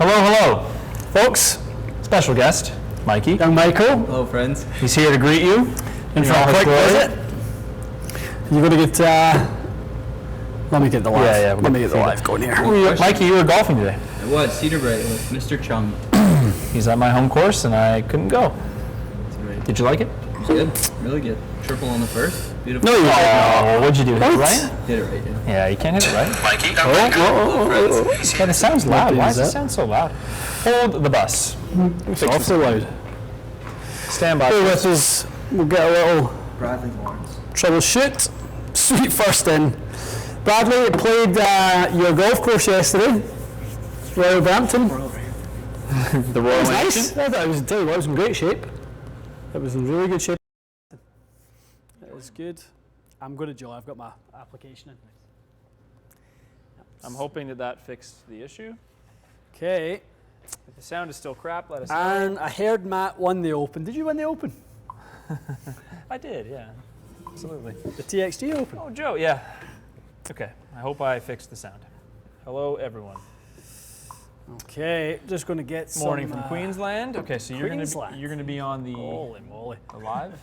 Hello, hello, folks. Special guest, Mikey. Young Michael. Hello, friends. He's here to greet you. In for a quick visit. You're going to get, let me get the live. Yeah, let me get the live going here. Mikey, you were golfing today. It was Cedar Bright with Mr. Chung. He's at my home course and I couldn't go. That's right. Did you like it? It was good. Really good. Triple on the first. Beautiful. No, you didn't. Oh, what'd you do? Hit it right? Hit it right, yeah. Yeah, you can't hit it right. Mikey, But it sounds loud. Why does it sound so loud? Hold the bus. It's awfully loud. Stand by. Stay with us. We'll get a little Bradley Lawrence. troubleshoot. Sweet first in. Bradley, you played your golf course yesterday. Royal Brampton. The Royal Nice. I thought it was, tell you what, it was in great shape. It was in really good shape. It was good. I'm going to Joe. I've got my application in. I'm hoping that fixed the issue. Okay. If the sound is still crap, let us know. And I heard Matt won the Open. Did you win the Open? I did, yeah. Absolutely. The TXG Open? Oh, Joe, yeah. Okay, I hope I fixed the sound. Hello, everyone. Okay, just going to get some... Morning from Queensland. Okay, so you're gonna be on the Holy moly. the live.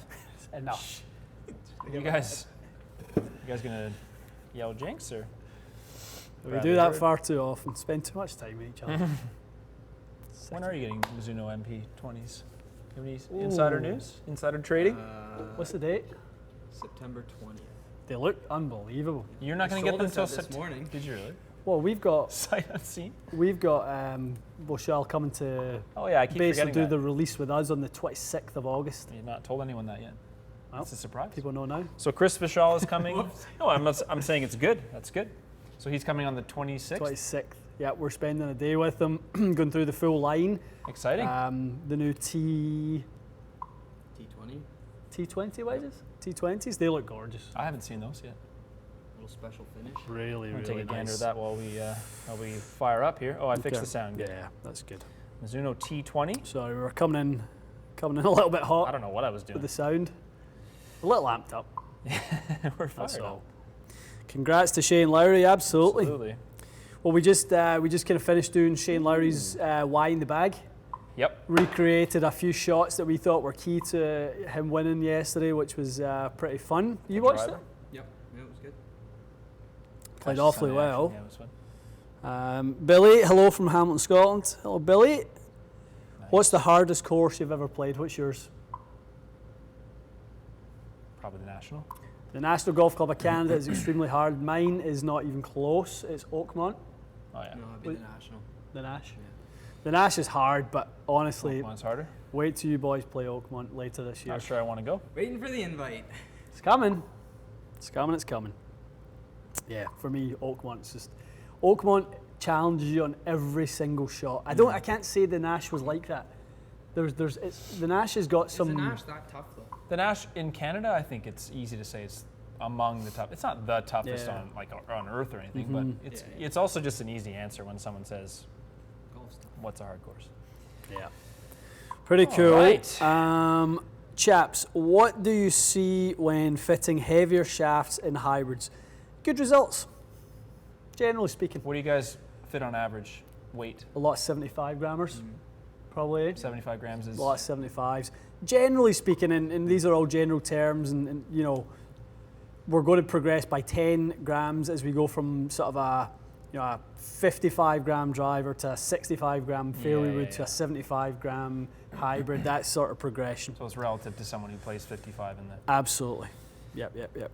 Enough. You guys gonna yell jinx or? We do that far too often. Spend too much time with each other. When are you getting Mizuno MP20s? Have any insider news? Insider trading? What's the date? September 20th. They look unbelievable. You're not gonna get them until September. morning. Did you really? Well, we've got Sight unseen. Bochelle coming to Oh yeah, I keep basically forgetting do that. the release with us on the 26th of August. You've not told anyone that yet. Well, That's a surprise. People know now. So Chris Vishal is coming. No, I'm saying it's good. That's good. So he's coming on the 26th. 26th. Yeah, we're spending a day with them, going through the full line. Exciting. The new T20 T20. wedges? T20s, they look gorgeous. I haven't seen those yet. Little special finish. Really, I'm gonna really take a gander nice. at that while we fire up here. Oh, I fixed Okay. the sound. Good. Yeah, that's good. Mizuno T20. Sorry, we were coming in a little bit I hot don't know what I was with doing. the sound. A little amped up, We're that's fired all. up. Congrats to Shane Lowry, absolutely. Absolutely. Well, we just kind of finished doing Shane Lowry's Y in the bag. Yep. Recreated a few shots that we thought were key to him winning yesterday, which was pretty fun. You watched it? Yep. Yeah, it was good. Played Catch awfully some action. well. Yeah, it was fun. Billy, hello from Hamilton, Scotland. Hello, Billy. Nice. What's the hardest course you've ever played? What's yours? Probably the National. The National Golf Club of Canada is extremely hard. Mine is not even close. It's Oakmont, Oh yeah. No, it'd be the National. the Nash. Yeah. The Nash is hard, but honestly, One's harder. wait till you boys play Oakmont later this year. Not sure I want to go. Waiting for the invite. It's coming. It's coming, it's coming. Yeah, for me, Oakmont's just... Oakmont challenges you on every single shot. I can't say the Nash was like that. The Nash has got some... Is the Nash that tough though? The Nash in Canada, I think it's easy to say it's among the top. It's not the toughest Yeah. on earth or anything, but it's also just an easy answer when someone says, Golf stuff. "What's a hard course?" Yeah. Pretty All cool. right. Chaps, what do you see when fitting heavier shafts in hybrids? Good results, generally speaking. What do you guys fit on average? Weight? A lot of 75 grammers, probably. 75 grams is. A lot of 75s. Generally speaking, and these are all general terms, and you know, we're going to progress by 10 grams as we go from sort of a 55 gram driver to a 65 gram fairway wood to a 75 gram hybrid, that sort of progression. So it's relative to someone who plays 55 in that. Absolutely. Yep.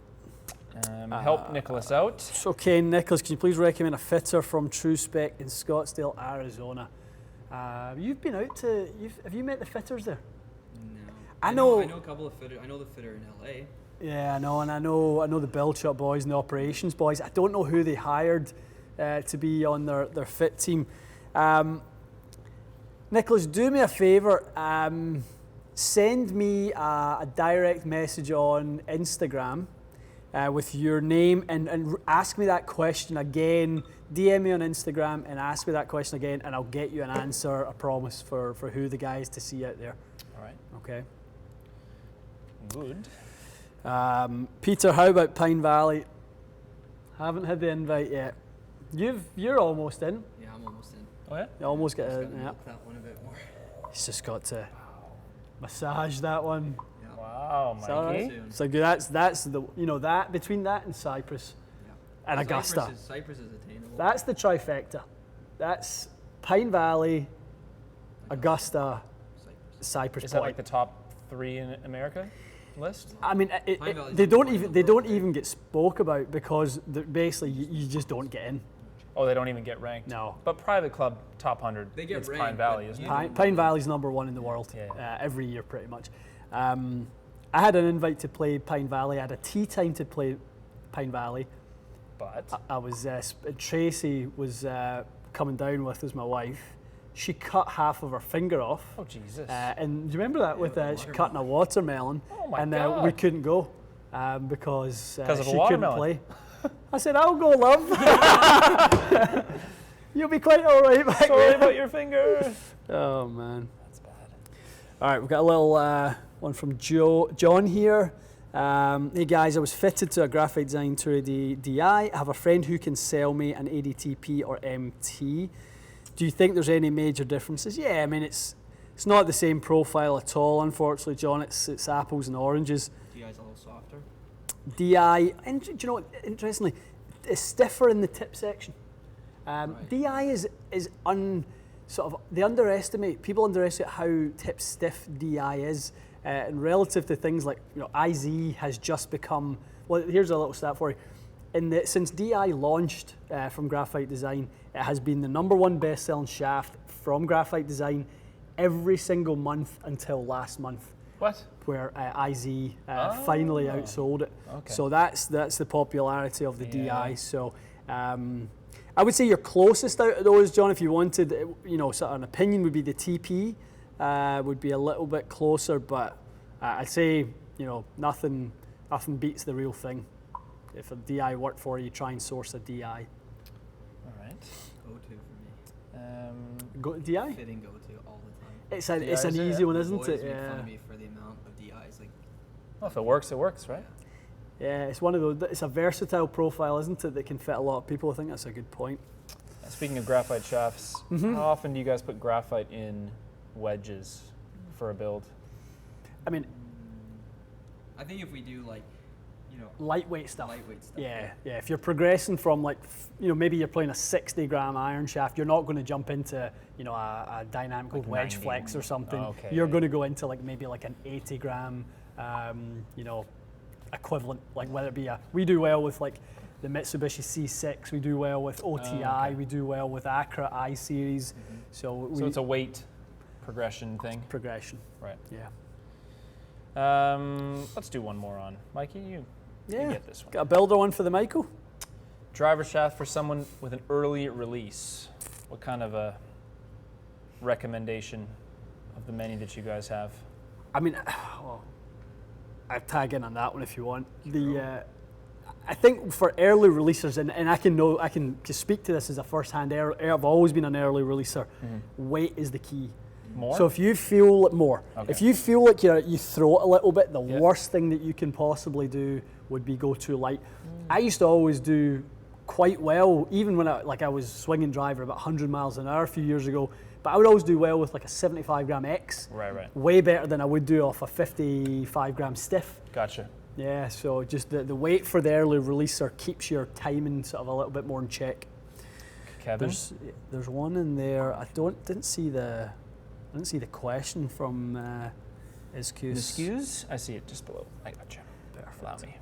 Help Nicholas out. So, okay, Nicholas, can you please recommend a fitter from True Spec in Scottsdale, Arizona? You've been out to, have you met the fitters there? No. I know a couple of fitters. I know the fitter in LA. Yeah, I know, and I know the build shop boys and the operations boys. I don't know who they hired to be on their fit team. Nicholas, do me a favour. Send me a direct message on Instagram with your name and ask me that question again. DM me on Instagram and ask me that question again, and I'll get you an answer, I promise, for who the guy is to see out there. All right. Okay. Good. Peter, how about Pine Valley? Haven't had the invite yet. You're almost in. Yeah, I'm almost in. Oh yeah. You almost get Just a, gotta yeah. milk that one a bit more. It's just got to massage that one. Yeah. Wow, Is that all Mikey. right? So that's the, you know, that between that and Cyprus Yeah. and Augusta. Cyprus is attainable. That's the trifecta. That's Pine Valley, Augusta, Cyprus. Cypress Is that Point. like the top 3 in America list? I mean, Pine Valley's they number don't one in even the they world, don't right? even get spoke about because basically you just don't get in. Oh, they don't even get ranked. No. But private club top 100. They get it's Pine ranked, Valley, but isn't you it? Pine Valley's number 1 in the world Yeah. every year, pretty much. I had an invite to play Pine Valley. I had a tea time to play Pine Valley. But I was Tracy was coming down with as my wife. She cut half of her finger off. oh Jesus. And do you remember that with with she the cutting a watermelon? Oh my and God. we couldn't go because of a she couldn't watermelon? play. I said, I'll go, love. You'll be quite all right back Sorry there. about your finger. Oh, man. That's bad. All right, we've got a little one from John here. Hey guys, I was fitted to a Graphite Design 2D DI. I have a friend who can sell me an ADTP or MT. Do you think there's any major differences? Yeah, I mean it's not the same profile at all, unfortunately, John. It's apples and oranges. DI's a little softer. DI, and do you know what? Interestingly, it's stiffer in the tip section. Right. DI is sort of they underestimate people underestimate how tip stiff DI is, and relative to things like IZ has just become. Well, here's a little stat for you. Since DI launched from Graphite Design, it has been the #1 best-selling shaft from Graphite Design every single month until last month, What? where IZ finally outsold it. Okay. So that's the popularity of the Yeah. DI. So I would say your closest out of those, John, if you wanted, sort of an opinion, would be the TP. Would be a little bit closer, but I'd say nothing beats the real thing. If a DI worked for you, try and source a DI. All right. Go-to for me. Go DI. Fitting go-to all the time. It's DI an is it, easy yeah. one, The isn't boys it? make fun Yeah. of me for the amount of DIs. Like, Well, if it works, right? Yeah, it's one of those. It's a versatile profile, isn't it? That can fit a lot of people. I think that's a good point. Speaking of graphite shafts, Mm-hmm. how often do you guys put graphite in wedges for a build? I mean, I think if we do lightweight stuff. lightweight stuff. Yeah. If you're progressing from maybe you're playing a 60-gram iron shaft, you're not going to jump into a dynamical Like wedge 90. flex or something. Oh, okay, You're yeah. going to go into maybe an 80-gram, equivalent. Like whether it be we do well with the Mitsubishi C6, we do well with OTI, okay. we do well with Acra I series. So So it's a weight progression thing, progression. right? Yeah. Let's do one more on Mikey. You Yeah. get this one. Got a builder one for the Michael. Driver shaft for someone with an early release. What kind of a recommendation of the many that you guys have? I mean, I tag in on that one if you want. I think for early releasers, and I can just speak to this as a first-hand. I've always been an early releaser. Weight is the key. More? So if you feel more, Okay. if you feel like you throw it a little bit, the Yeah. worst thing that you can possibly do would be go too light. I used to always do quite well, even when I was swinging driver about 100 miles an hour a few years ago. But I would always do well with a 75-gram X. Right. Way better than I would do off a 55-gram stiff. Gotcha. Yeah, so just the weight for the early releaser keeps your timing sort of a little bit more in check. Kevin? There's one in there. I didn't see the question from Iscus. Excuse? I see it just below. I got you. Allow me.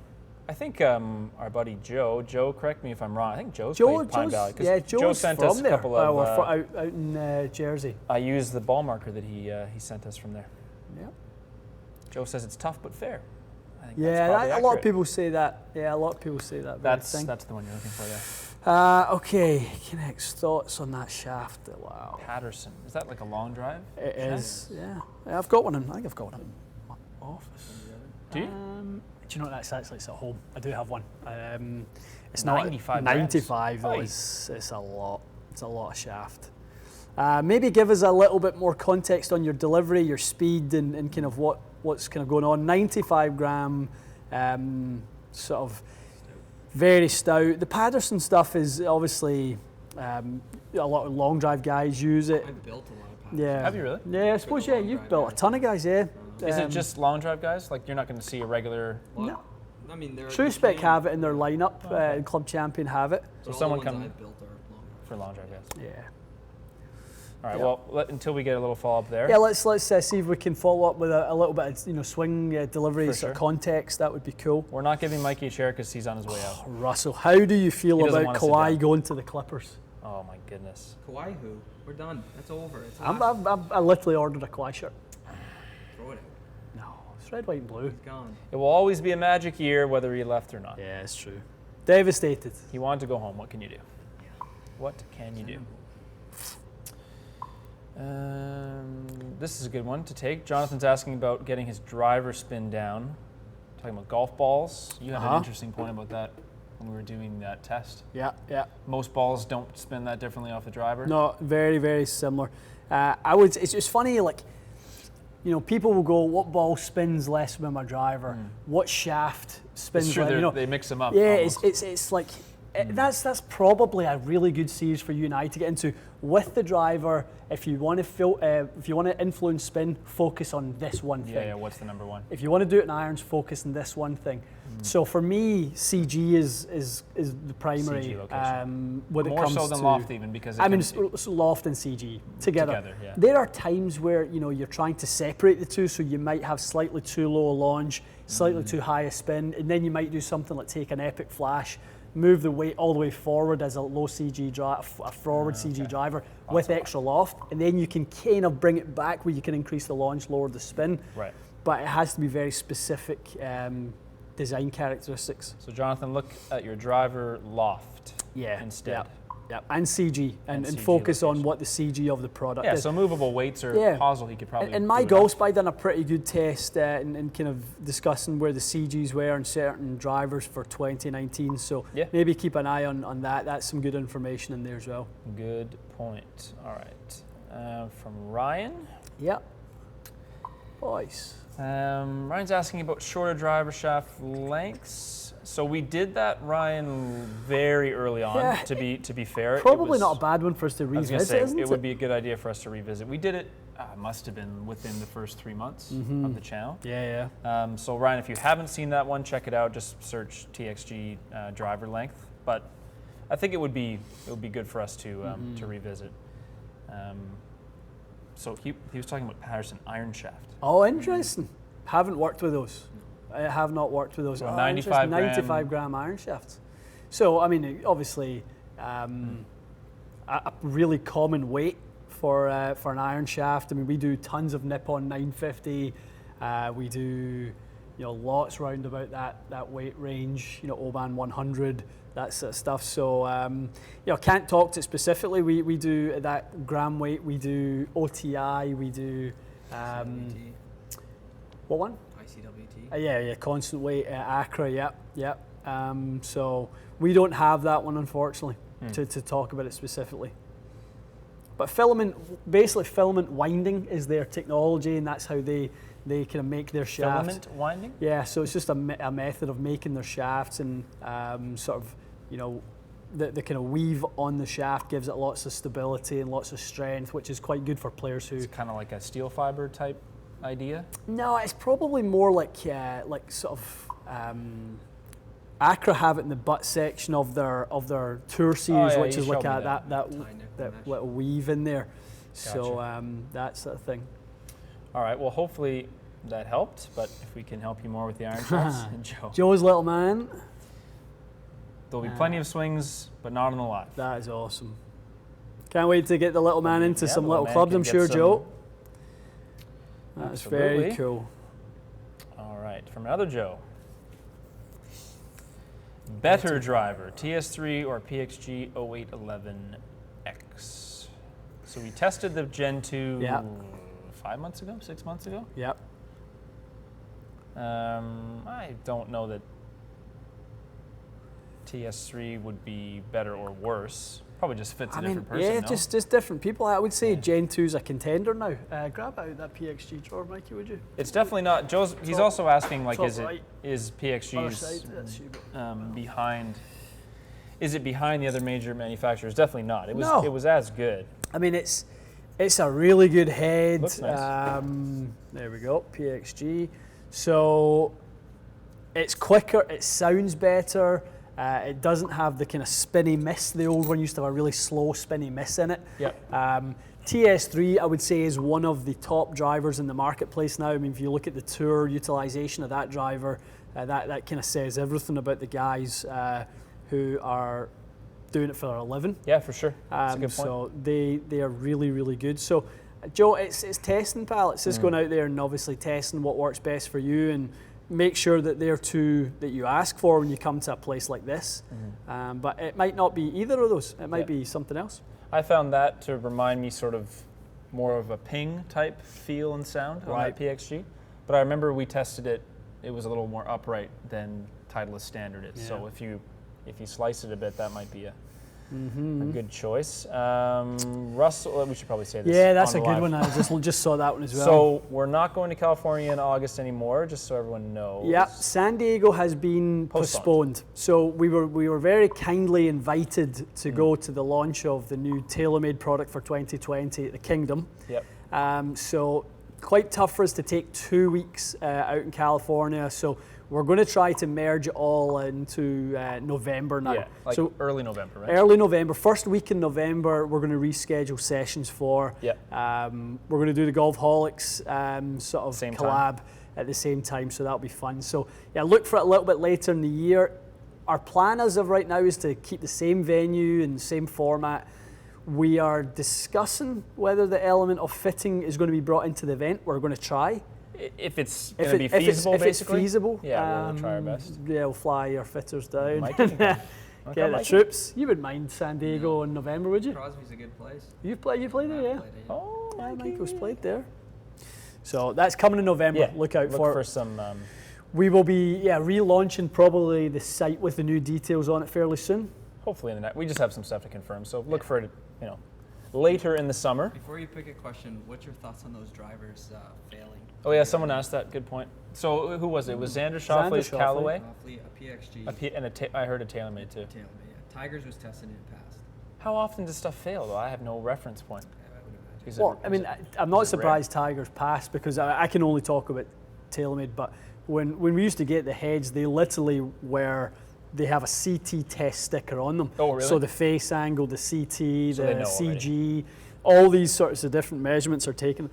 I think our buddy Joe, correct me if I'm wrong. I think Joe's played Pine Valley. 'Cause Joe Joe's sent from us a there. couple of. We're out in Jersey. I used the ball marker that he sent us from there. Yeah. Joe says it's tough but fair. I think Yeah, that's probably a lot of accurate. people say that. Yeah, a lot of people say that. very That's thing. the one you're looking for there. Okay, Kinect's thoughts on that shaft. Wow. Patterson. Is that like a long drive? It shaft? is. Yeah, I've got one. I think I've got one in my office. Do you? Do you know what, it's at home. I do have one. It's 95 not grams. 95 though. Oi. It's a lot. It's a lot of shaft. Maybe give us a little bit more context on your delivery, your speed, and kind of what's kind of going on. 95-gram, sort of very stout. The Patterson stuff is obviously A lot of long drive guys use it. I've built a lot of Patterson. Yeah. Have you really? Yeah, I suppose, yeah, long you've drive built a guys. ton of guys, yeah. Is it just long drive guys? Like you're not going to see a regular. No. I mean, there are True Spec have it in their lineup, and Club Champion have it. So someone all the come- ones I've built are long. for long drive guys. Yeah. All right. Yeah. Well, until we get a little follow up there. Yeah, let's see if we can follow up with a little bit of swing deliveries For or sure. context. That would be cool. We're not giving Mikey a chair because he's on his way out. Russell, how do you feel He doesn't about wanna sit Kawhi down. going to the Clippers? Oh my goodness. Kawhi who? We're done. That's over. It's I literally ordered a Kawhi shirt. throw it out. No, it's red, white, and blue. He's gone. It will always be a Magic year whether he left or not. Yeah, it's true. Devastated. He wanted to go home. What can you do? What can you do? This is a good one to take. Jonathan's asking about getting his driver spin down. Talking about golf balls. You had an interesting point about that when we were doing that test. Yeah, yeah. Most balls don't spin that differently off the driver. No, very, very similar. It's funny, like, people will go, what ball spins less with my driver? What shaft spins It's true. less? They mix them up. Yeah, almost. it's like, that's probably a really good series for you and I to get into with the driver. If you want to influence spin, focus on this one thing. Yeah. What's the number one? If you want to do it in irons, focus on this one thing. So for me, CG is the primary. CG location. When More it comes so than to, Loft even because it I mean, can- it's Loft and CG together. Together, yeah. There are times where you're trying to separate the two, so you might have slightly too low a launch, slightly too high a spin, and then you might do something like take an epic flash, move the weight all the way forward as a low CG drive, a forward CG driver with extra loft, and then you can kind of bring it back where you can increase the launch, lower the spin. Right. But it has to be very specific design characteristics. So Jonathan, look at your driver loft. Yeah. Instead. Yep. And CG, and CG focus on location. what the CG of the product Yeah. is. So movable weights or Yeah. hosel, he could probably. And my do it golf on. spy done a pretty good test in kind of discussing where the CGs were on certain drivers for 2019. So Yeah. maybe keep an eye on that. That's some good information in there as well. Good point. All right. From Ryan. Yep. Boys. Ryan's asking about shorter driver shaft lengths. So we did that, Ryan, very early on. Yeah, to be fair, Probably not a bad one for us to I was going to revisit, say isn't it would be a good idea for us to revisit. We did it. Must have been within the first 3 months of the channel. Yeah. So Ryan, if you haven't seen that one, check it out. Just search TXG driver length. But I think it would be good for us to revisit. So he was talking about Patterson iron shaft. Oh, interesting. Haven't worked with those. I have not worked with those. So Oh, 95 interesting. 95 gram iron shafts. So, I mean, obviously, a really common weight for an iron shaft. I mean, we do tons of Nippon 950. We do, lots round about that weight range. Oban 100, that sort of stuff. So, can't talk to it specifically. We do that gram weight. We do OTI. We do ICWT. what one? ICWT. Yeah, constant weight, Accra, yep. So we don't have that one, unfortunately, to talk about it specifically. But filament winding is their technology, and that's how they kind of make their shafts. Filament winding? Yeah, so it's just a method of making their shafts, and sort of, the kind of weave on the shaft gives it lots of stability and lots of strength, which is quite good for players who... It's kind of like a steel fiber type idea. No, it's probably more like sort of Accra have it in the butt section of their tour series, which you is like showed me that Tie nickel mesh. little weave in there. So Gotcha. that sort of thing. All right. Well, hopefully that helped. But if we can help you more with the iron shafts, then Joe. Joe's little man, There'll be plenty of swings, but not on the live. that is awesome. Can't wait to get the little man into Yeah, some the little man clubs, can I'm get sure, some- Joe. That's very Absolutely. cool. All right. From another Joe. Better driver, TS3 or PXG 0811X. So we tested the Gen 2 Yeah. 5 months ago, 6 months ago. Yep. I don't know that TS3 would be better or worse. Probably just fits a different person. yeah, no? just different people. I would say Gen 2's a contender now. Grab out that PXG drawer, Mikey, would you? It's definitely not. He's Top- also asking, like, top is right. it is Other PXG's side, that's you. behind? Is it behind the other major manufacturers? Definitely not. It was. No. It was as good. I mean, it's a really good head. Looks nice. There we go, PXG. So it's quicker. It sounds better. It doesn't have the kind of spinny miss. The old one used to have a really slow spinny miss in it. Yep. TS3, I would say, is one of the top drivers in the marketplace now. I mean, if you look at the tour utilization of that driver, that kind of says everything about the guys who are doing it for a living. Yeah, for sure. That's a good point. So they are really, really good. So, Joe, it's testing, pal. It's just going out there and obviously testing what works best for you, and make sure that they're two that you ask for when you come to a place like this. But it might not be either of those. It might be something else. I found that to remind me sort of more of a ping type feel and sound on that PXG. But I remember we tested it. It was a little more upright than Titleist standard is. So if you slice it a bit, that might be a good choice. Russell, we should probably say this. Yeah, that's on a the good live. one. I just saw that one as well. So we're not going to California in August anymore, just so everyone knows. Yeah, San Diego has been postponed. So we were very kindly invited to go to the launch of the new TaylorMade product for 2020 at the Kingdom. Yep. So quite tough for us to take 2 weeks out in California. So we're going to try to merge it all into November now. Yeah, like so early November, right? Early November, first week in November, we're going to reschedule sessions for. Yeah. We're going to do the Golfholics sort of Same collab at the same time, so that'll be fun. So yeah, look for it a little bit later in the year. Our plan as of right now is to keep the same venue and same format. We are discussing whether the element of fitting is going to be brought into the event. We're going to try. If it's going to be feasible, if it's feasible, yeah, we'll try our best. Yeah, we'll fly our fitters down. Mikey, Get the Mikey. troops. You wouldn't mind San Diego in November, would you? Crosby's a good place. You played there, yeah. Played it, Michael's played there. So that's coming in November. Yeah, Look out look for for it. some. We will be relaunching probably the site with the new details on it fairly soon. Hopefully in the next. We just have some stuff to confirm, so look for it. Later in the summer. Before you pick a question, what's your thoughts on those drivers failing? Oh yeah, someone asked that. Good point. So who was it? It was Xander Schauffele's Schauffele. Callaway, Roughly a PXG. I heard a TaylorMade too. TaylorMade, yeah. Tigers was tested and it passed. How often does stuff fail though? I have no reference point. I would imagine. Is Well, it- I mean, I'm not surprised Tigers passed because I can only talk about TaylorMade, but when we used to get the heads, they literally they have a CT test sticker on them. Oh, really? So the face angle, the CT, So they the know CG, all these sorts of different measurements are taken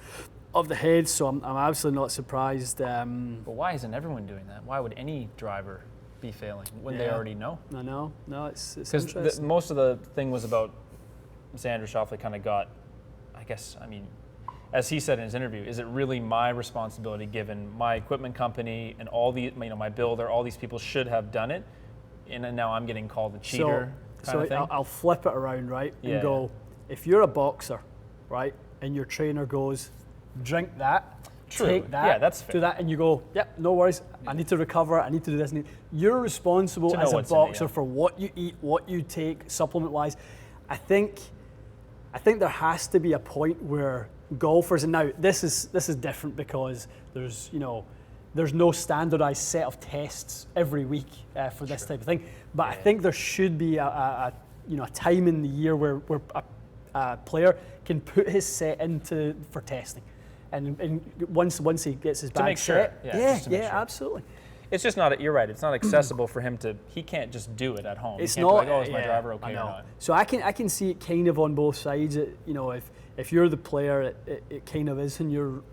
of the head, so I'm absolutely not surprised. But why isn't everyone doing that? Why would any driver be failing when they already know? I know. No, it's Because interesting. most of the thing was about Xander Schauffele kind of got, I mean, as he said in his interview, is it really my responsibility given my equipment company and all the, my builder, all these people should have done it, and then now I'm getting called a cheater kind of thing? I'll flip it around, right, and Yeah. go, if you're a boxer, right, and your trainer goes, drink that, True. take that, Yeah, that's fair. do that, and you go, yep, no worries, I need to recover, I need to do this. You're responsible To know as a what's in it, boxer yeah. for what you eat, what you take, supplement-wise. I think there has to be a point where golfers, and now this is different because there's no standardized set of tests every week for this type of thing. But I think there should be a time in the year where a player can put his set into for testing, and once he gets his bag make sure. set, Just to make sure. absolutely. It's just not, you're right, it's not accessible for him to, he can't just do it at home. It's he can't not. be like, oh, is my yeah, driver okay I or know. not? So I can see it kind of on both sides. If you're the player, it kind of is in your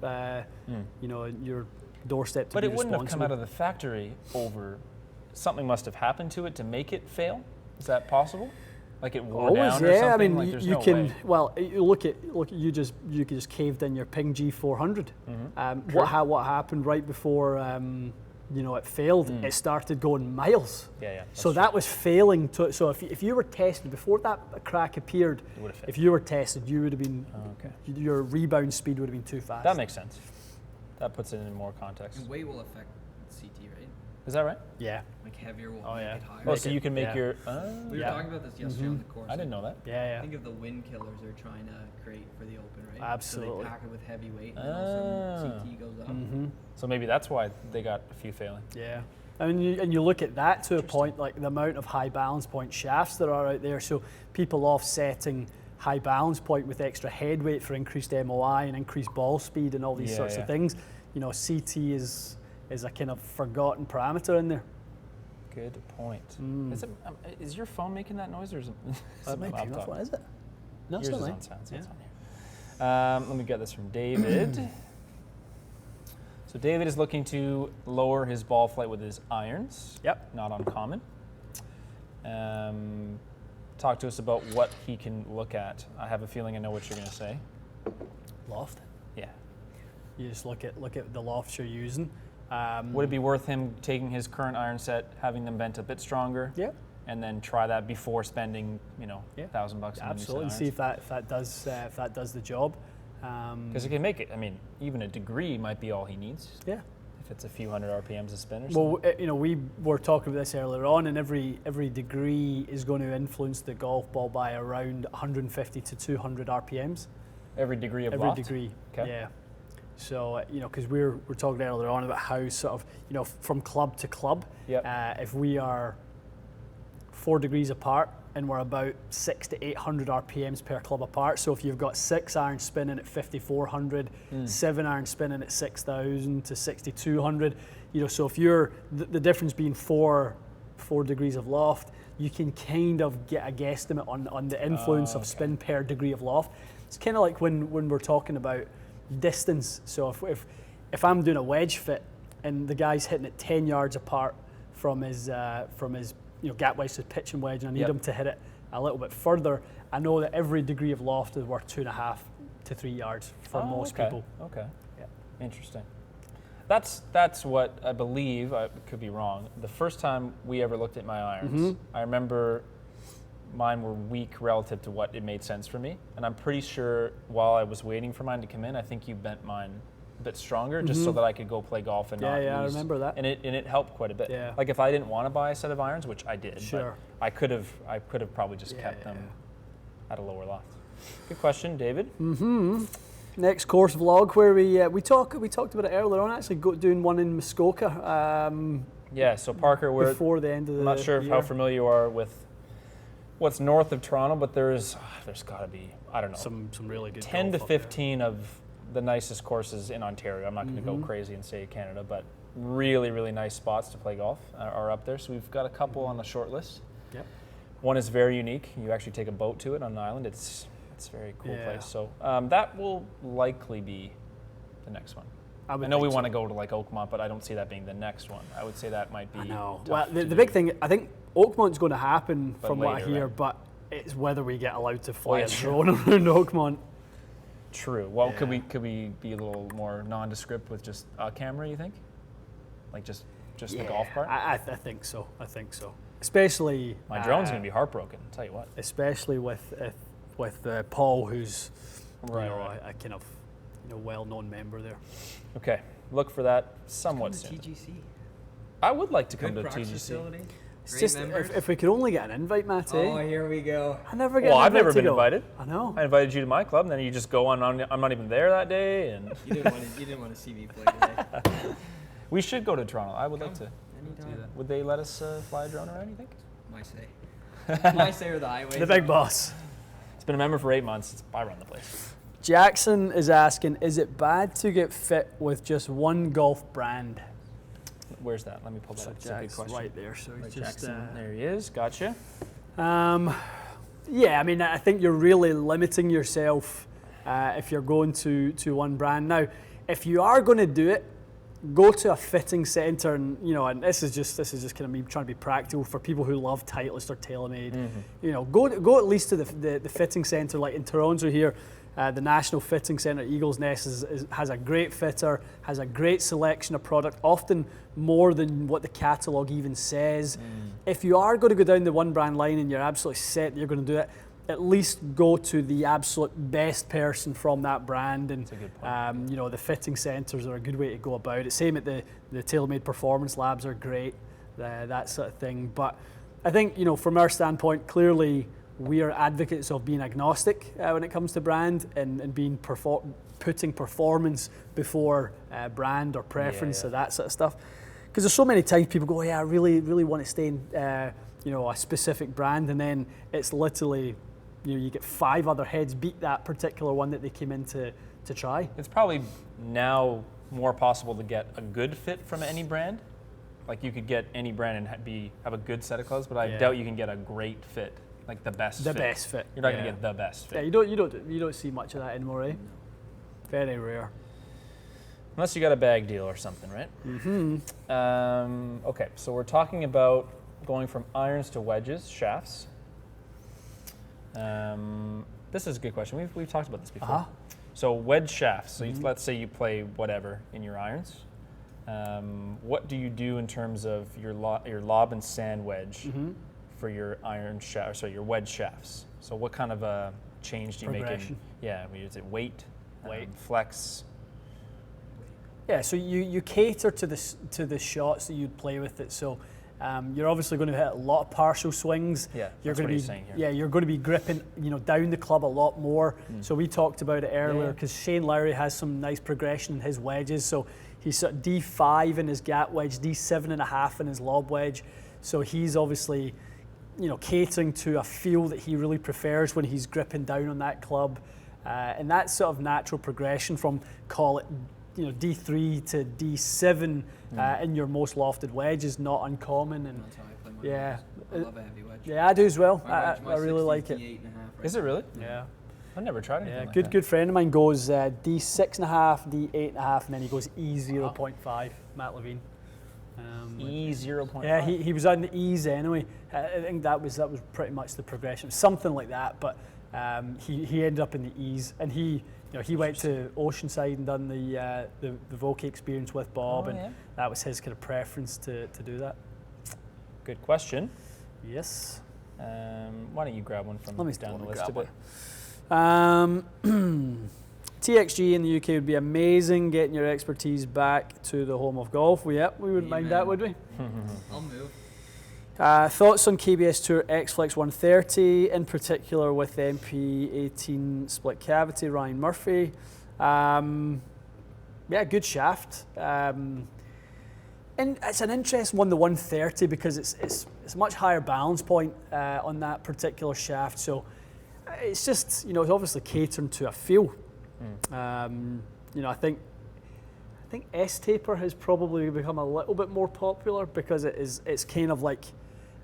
your doorstep to But be it wouldn't have come responsible. out of the factory over, something must have happened to it to make it fail? Is that possible? Like it wore Always, down or yeah. something? I mean, like, there's you no can. way. Well, you look at you just caved in your Ping G400. What happened right before it failed? It started going miles. Yeah. So that was failing. So if you were tested before that crack appeared, would have failed. if you were tested, you would have been. Okay. Your rebound speed would have been too fast. That makes sense. That puts it in more context. And weight will affect CT, right? Is that right? Yeah. Like heavier will Oh, make yeah. it higher. Oh, so you can make yeah. your. We were Yeah. talking about this yesterday on the course. I didn't know that. Yeah. Think of the wind killers they're trying to create for the open, right? So Absolutely. they pack it with heavy weight, and then all of a sudden CT goes up. So maybe that's why they got a few failing. Yeah. And you look at that to a point, like the amount of high balance point shafts there are out there. So people offsetting high balance point with extra head weight for increased MOI and increased ball speed and all these sorts of things. You know, CT is a kind of forgotten parameter in there. Good point. Is your phone making that noise, or is it? That might be enough. What is it? No, it's yours not is on sound. So it's on here. Let me get this from David. So David is looking to lower his ball flight with his irons. Yep. Not uncommon. Talk to us about what he can look at. I have a feeling I know what you're going to say. Loft. Yeah. You just look at the lofts you're using. Would it be worth him taking his current iron set, having them bent a bit stronger? Yeah. And then try that before spending, $1,000 on absolutely, and see if that does the job. Because it can make it. I mean, even a degree might be all he needs. Yeah. If it's a few hundred RPMs a spin or something. Well, we were talking about this earlier on, and every degree is going to influence the golf ball by around 150 to 200 RPMs. Every degree of every loft? Degree. Okay. Yeah. So because we're talking earlier on about how sort of from club to club. Yep. If we are 4 degrees apart, and we're about 600 to 800 RPMs per club apart. So if you've got 6 iron spinning at 5,400, 7 iron spinning at 6,000 to 6,200, so if you're the difference being 4 degrees of loft, you can kind of get a guesstimate on the influence of spin per degree of loft. It's kind of like when we're talking about distance. So if I'm doing a wedge fit and the guy's hitting it 10 yards apart from his gap wedge to pitch and wedge, and I need him to hit it a little bit further, I know that every degree of loft is worth 2.5 to 3 yards for most people. Okay. Yeah. Interesting. That's what I believe. I could be wrong. The first time we ever looked at my irons, I remember mine were weak relative to what it made sense for me, and I'm pretty sure while I was waiting for mine to come in, I think you bent mine a bit stronger just so that I could go play golf and not lose. I remember that. And it helped quite a bit. Yeah. Like if I didn't want to buy a set of irons, which I did, sure, but I could have probably just kept them at a lower loft. Good question, David. Next course vlog where we talked about it earlier on. Actually, doing one in Muskoka. So Parker, we're before the end of the I'm not sure year. how familiar you are with what's north of Toronto, but there's got to be, I don't know, some really good 10 to golf 15 of the nicest courses in Ontario. I'm not going to go crazy and say Canada, but really, really nice spots to play golf are up there. So we've got a couple on the short list. Yep. One is very unique. You actually take a boat to it on an island. It's a very cool place. So that will likely be the next one. I know we want to go to like Oakmont, but I don't see that being the next one. I would say that might be. I know. Well, the big thing, I think Oakmont's going to happen from what I hear, right? but it's whether we get allowed to fly a drone around Oakmont. True. Well, could we be a little more nondescript with just a camera? You think? Like just the golf part? I think so. Especially my drone's going to be heartbroken. I'll tell you what. Especially with Paul, who's a kind of well-known member there. Okay, look for that somewhat soon. TGC. I would like to come Good to prox TGC. facility. It's Great just members. if we could only get an invite, Matt. Oh, here we go. I never get. Well, an I've never invite to been go. invited. I know. I invited you to my club, and then you just go on. I'm not even there that day, and You didn't want to see me play today. we should go to Toronto. I would like to do Anytime. that. Would they let us fly a drone around? You think? My say. My say or the highway. The big boss. It's been a member for 8 months. I run the place. Jackson is asking, is it bad to get fit with just one golf brand? Where's that? Let me pull that up. It's a good question. Right there. So Right, just Jackson. There he is. Gotcha. yeah, I mean, I think you're really limiting yourself if you're going to one brand. Now, if you are going to do it, go to a fitting centre, and and this is just kind of me trying to be practical for people who love Titleist or TaylorMade. Go at least to the fitting centre, like in Toronto here. The National Fitting Centre, Eagle's Nest, has a great fitter, has a great selection of product, often more than what the catalogue even says. If you are going to go down the one brand line and you're absolutely set that you're going to do it, at least go to the absolute best person from that brand. And That's a good point. the fitting centres are a good way to go about it. Same at the TaylorMade Performance Labs are great, that sort of thing. But I think from our standpoint, clearly, we are advocates of being agnostic when it comes to brand and being putting performance before brand or preference or that sort of stuff. because there's so many times people go, yeah, I really, really want to stay in, you know, a specific brand, and then it's literally, you know, you get 5 other heads beat that particular one that they came in to try. It's probably now more possible to get a good fit from any brand. Like you could get any brand and have a good set of clothes, but I doubt you can get a great fit, like the best fit. The best fit. You're not going to get the best fit. Yeah, you don't see much of that anymore, eh? Very rare. Unless you got a bag deal or something, right? Okay, so we're talking about going from irons to wedges, shafts. This is a good question. We've talked about this before. So wedge shafts. So let's say you play whatever in your irons. What do you do in terms of your lob and sand wedge for your iron shaft? So your wedge shafts. So what kind of a change do you make in? Yeah, is it weight, flex? Yeah, so you cater to the shots that you'd play with it. So you're obviously going to hit a lot of partial swings. Yeah, you're that's going what to he's be saying here. Yeah, you're going to be gripping, you know, down the club a lot more. So we talked about it earlier because Shane Lowry has some nice progression in his wedges. So he's sort of D5 in his gap wedge, D7.5 in his lob wedge. So he's obviously, you know, catering to a feel that he really prefers when he's gripping down on that club, and that sort of natural progression from, call it, you know, D3 to D7 in your most lofted wedge is not uncommon. And that's how I play my wedges. I love a heavy wedge. Yeah, I do as well. My I really like it. 68.5 right Is it really? Yeah. I've never tried anything like good that. good friend of mine goes D6.5, D8.5, and then he goes E0.5. Matt Levine. E0.5. Yeah, he was on the E's anyway. I think that was pretty much the progression, something like that. But he ended up in the E's, and he went to Oceanside and done the Voke experience with Bob, and that was his kind of preference to do that. Good question. Yes. Why don't you grab one from down the list a bit? TXG in the UK would be amazing, getting your expertise back to the home of golf. We wouldn't mind that, would we? I'll move. Thoughts on KBS2 Xflex 130, in particular with MP18 split cavity, Ryan Murphy. Good shaft. And it's an interesting one, the 130, because it's a much higher balance point on that particular shaft. So it's just, it's obviously catering to a feel. I think S-taper has probably become a little bit more popular because it's kind of like,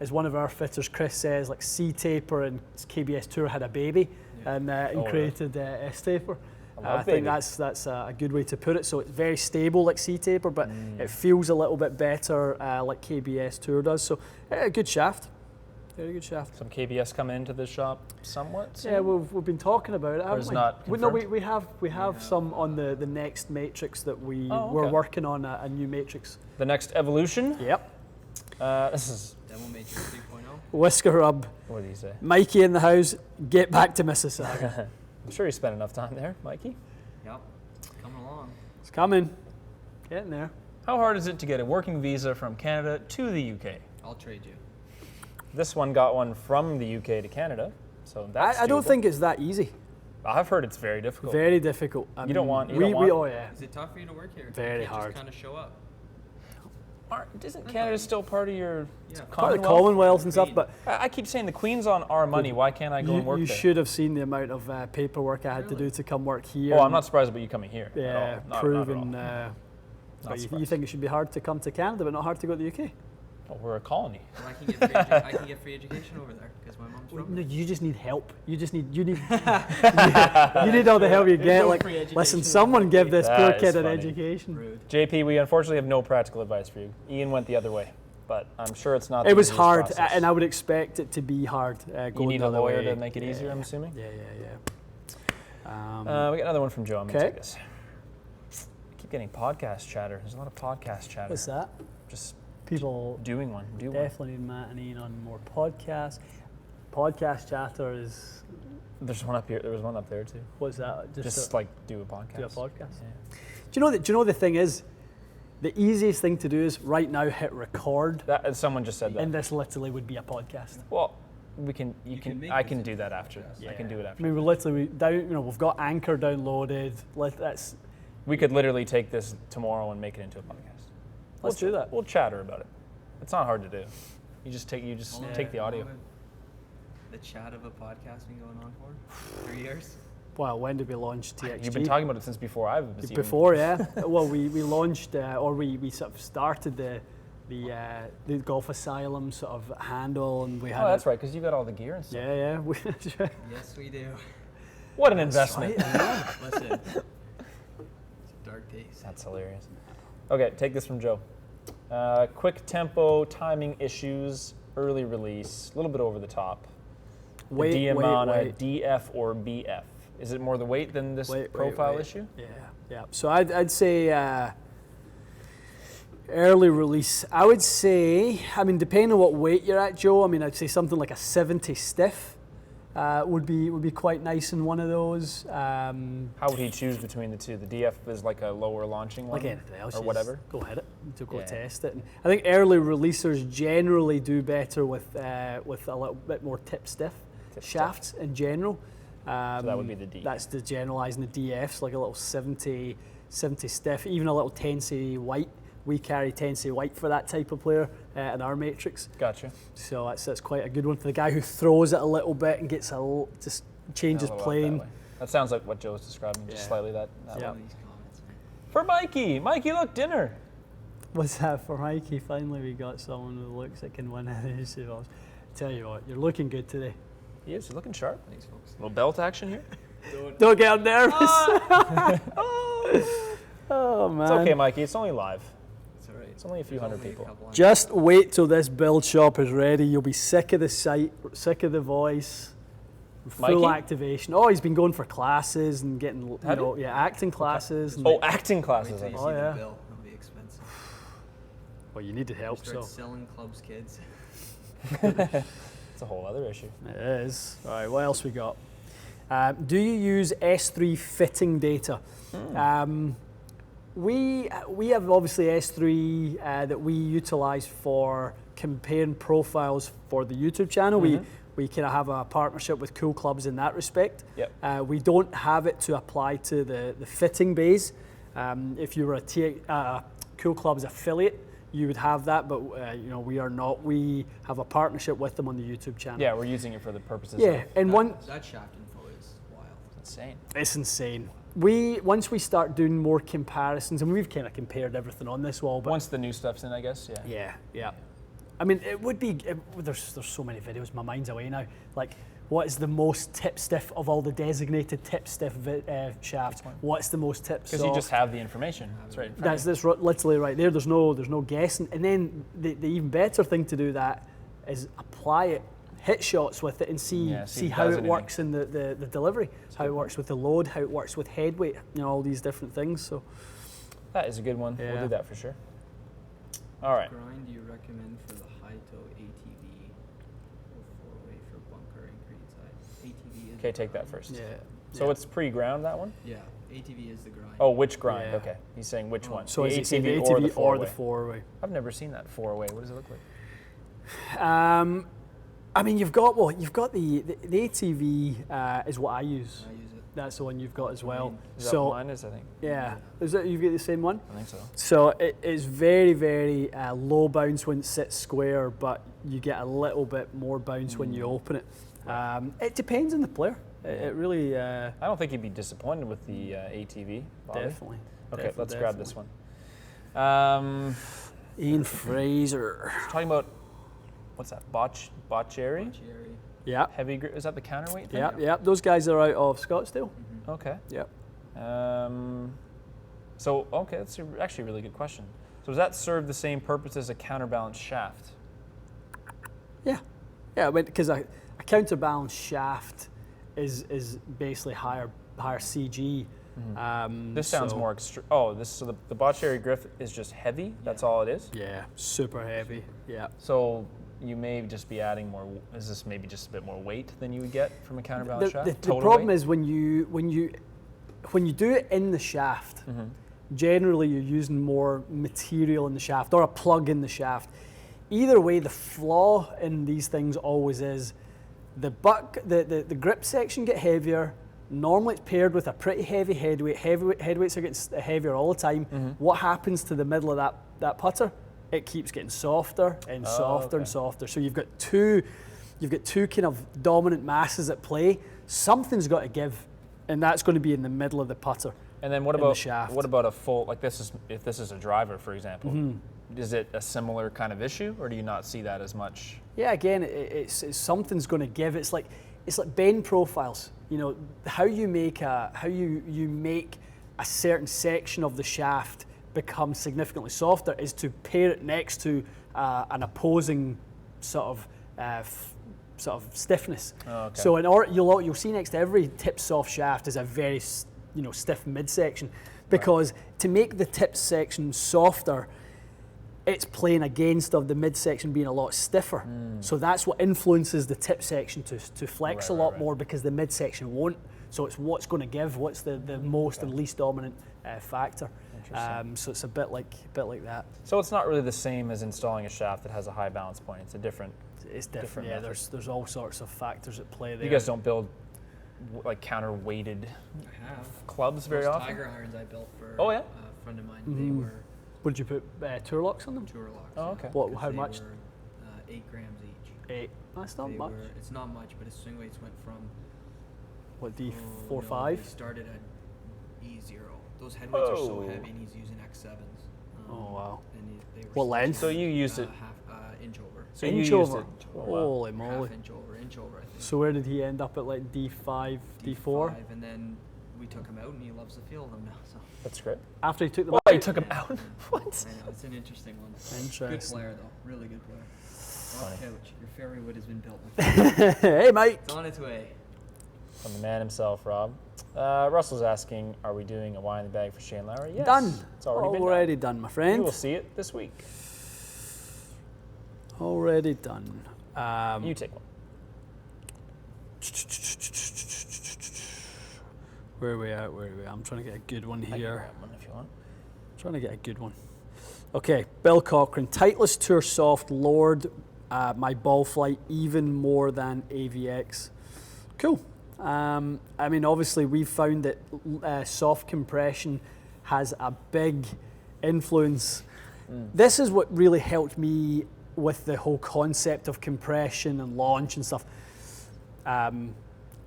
as one of our fitters, Chris says, like C-taper and KBS Tour had a baby and created S-taper. I think that's a good way to put it. So it's very stable like C-taper, but it feels a little bit better like KBS Tour does. So a good shaft. Very good shaft. Some KBS coming into the shop somewhat soon? Yeah, we've been talking about it, haven't we? Not No, we have some on the next matrix that we're working on a new matrix. The next evolution? Yep. This is Demo Matrix 3.0. Whisker Rub. What do you say? Mikey in the house. Get back to Mississauga. I'm sure you spent enough time there, Mikey. Yep. Coming along. It's coming. Getting there. How hard is it to get a working visa from Canada to the UK? I'll trade you. This one got one from the UK to Canada, so that's I don't doable. think it's that easy. I've heard it's very difficult. Very difficult. You don't want. Oh yeah. Is it tough for you to work here? Very you hard. Just kind of show up. Isn't Canada still part of your part of the Commonwealth and stuff? But I keep saying the Queen's on our money. Why can't I go and work there? You should have seen the amount of paperwork I had to do to come work here. Oh, I'm not surprised about you coming here. Yeah, proving. You think it should be hard to come to Canada, but not hard to go to the UK? Well, we're a colony. Well, I can get free education over there because my mom's from there. You just need help. You need you need all the help you get. Like, listen, someone give this poor kid an education. Rude. JP, we unfortunately have no practical advice for you. Ian went the other way, but I'm sure it's not. It was hard, process. and I would expect it to be hard. You need a lawyer to make it easier, I'm assuming. Yeah. We got another one from Joe. I'm gonna take this. I keep getting podcast chatter. There's a lot of podcast chatter. What's that? Just people doing one. Definitely need Matt and Ian on more podcasts. Podcast chatter is. There's one up here. There was one up there too. What's that? Just like do a podcast. Do a podcast. Yeah. Do you know the thing is, the easiest thing to do is right now hit record. Someone just said that. And this literally would be a podcast. Well, we can. I can do that after. Yeah. I can do it after. I mean, we're literally down. We've got Anchor downloaded. We could literally take this tomorrow and make it into a podcast. Let's do that. We'll chatter about it. It's not hard to do. You just take the audio. The chat of a podcast been going on for 3 years. Well, when did we launch TXG? You've been talking about it since before I was even. Before, yeah. Well, we launched, or we sort of started the Golf Asylum sort of handle, and we had. Oh, that's right, because you got all the gear and stuff. Yeah. Yes, we do. What an investment. Right, Listen, it's a dark days. That's hilarious. Okay, take this from Joe. Quick tempo, timing issues, early release, a little bit over the top. Wait. DF or BF? Is it more the weight than this profile issue? Yeah. So I'd say early release. I would say, I mean, depending on what weight you're at, Joe. I mean, I'd say something like a 70 stiff would be quite nice in one of those. How would he choose between the two? The DF is like a lower launching one, like anything else, or whatever. Go hit it. To go test it. And I think early releasers generally do better with a little bit more tip stiff shafts in general. So that would be the DF. That's the generalising the DFs, like a little 70 stiff, even a little Tensei white. We carry Tensei white for that type of player in our matrix. Gotcha. So that's quite a good one for the guy who throws it a little bit and gets just changes plane. That sounds like what Joe's describing, just slightly that way. These comments, man. For Mikey, look, dinner. What's that for Mikey? Finally, we got someone who looks that can win these balls. Tell you what, you're looking good today. He is. He's looking sharp. Thanks, folks. A little belt action here. Don't get nervous. Oh man. It's okay, Mikey. It's only live. It's all right. It's only a few hundred people. Just wait till this build shop is ready. You'll be sick of the site, sick of the voice. Full Mikey? activation. Oh, he's been going for classes and getting acting classes. And Acting classes. Wait till you Oh, see yeah. the bill. It'll be expensive. Well, you need to help. Start So selling clubs, kids. It's a whole other issue. it is. All right. What else we got? Do you use S3 fitting data? We have obviously S3 that we utilize for comparing profiles for the YouTube channel. We kind of have a partnership with Cool Clubs in that respect. Yep. We don't have it to apply to the fitting bays. If you were a Cool Clubs affiliate, you would have that, but we are not. We have a partnership with them on the YouTube channel. Yeah, we're using it for the purposes. Yeah, and That shaft info is wild. It's insane. It's insane. Once we start doing more comparisons, and we've kind of compared everything on this wall, but Once the new stuff's in, I guess. yeah. I mean, it would be. There's so many videos. My mind's away now. Like, what is the most tip stiff of all the designated tip stiff shafts? What's the most tip soft? Because you just have the information. That's right. That's literally right there. There's no guessing. And then the even better thing to do that is apply it, hit shots with it, and see how it works in the delivery, how it works with the load, how it works with head weight, all these different things. So that is a good one. Yeah. We'll do that for sure. All right. Grind do you recommend for the high toe ATV or 4-way for bunker and green side? ATV is Okay, the take that grind. first. yeah. So it's pre-ground, that one? Yeah, ATV is the grind. Oh, which grind? Yeah. Okay. He's saying which one? So the is it saying ATV, the ATV or the or the 4-way? 4-way? I've never seen that 4-way. What does it look like? I mean, you've got the ATV is what I use. I use it. That's the one you've got as well. Is that So what mine is, I think? yeah, is that you've got the same one? I think so. So it is very, very low bounce when it sits square, but you get a little bit more bounce when you open it. It depends on the player. It really. I don't think you'd be disappointed with the ATV. Bobby. Definitely. Okay, let's grab this one. Ian Fraser. Talking about, what's that? Botchery? Cherry. Yeah. Heavy grip. Is that the counterweight thing? Yeah. Those guys are out of Scottsdale. Okay. Yep. So, okay, that's actually a really good question. So does that serve the same purpose as a counterbalance shaft? Yeah. Yeah, because a counterbalance shaft is basically higher CG. This sounds more extreme. Oh, so the Botchery grip is just heavy? That's all it is? Yeah, super heavy. Yeah. So you may just be adding more. Is this maybe just a bit more weight than you would get from a counterbalance shaft? The problem is when you do it in the shaft, generally you're using more material in the shaft or a plug in the shaft. Either way, the flaw in these things always is the grip section get heavier, Normally it's paired with a pretty heavy headweight. Headweights are getting heavier all the time. What happens to the middle of that putter? It keeps getting softer and softer and softer. So you've got two kind of dominant masses at play. Something's got to give, and that's going to be in the middle of the putter. And then what about a full, like if this is a driver, for example, is it a similar kind of issue, or do you not see that as much? Yeah, again, it's something's going to give. It's like bend profiles. You know, how you make a certain section of the shaft become significantly softer is to pair it next to an opposing sort of stiffness. Oh, okay. So you'll see next to every tip soft shaft is a very stiff midsection, because to make the tip section softer, it's playing against of the midsection being a lot stiffer. So that's what influences the tip section to flex a lot more, because the midsection won't. So it's what's going to give, what's the most and least dominant factor. So it's a bit like that. So it's not really the same as installing a shaft that has a high balance point. It's a different. It's different. Yeah, there's all sorts of factors at play there. You guys don't build like counterweighted clubs very often? Tiger irons I built for a friend of mine. They were. What did you put tour locks on them? Tour locks. Oh, okay. What? How much? Were, 8 grams each. 8. That's not much. It's not much, but his swing weights went from. What, D4, no, 5? He started at E0. Those headweights are so heavy, and he's using X7s. Oh wow. And they were What length? So you used it half inch over. So inch you used over. it. Holy moly. Half inch over, I think. So where did he end up at, like D5, D4? And then we took him out, and he loves the feel of them now. So. That's great. After he took them Oh, out? you took him out? What? I know, it's an interesting one. Interesting. Good player, though. Really good player. Rock couch. Your fairy wood has been built. Hey, Mike. It's on its way. From the man himself, Rob. Russell's asking, are we doing a wine in the bag for Shane Lowry? Yes. Done. It's already been done, my friend. You will see it this week. Already done. You take one. Where are we at? I'm trying to get a good one I can here. grab one if you want. Trying to get a good one. Okay, Bill Cochran. Titleist Tour Soft lowered my ball flight even more than AVX. Cool. I mean, obviously, we've found that soft compression has a big influence. This is what really helped me with the whole concept of compression and launch and stuff.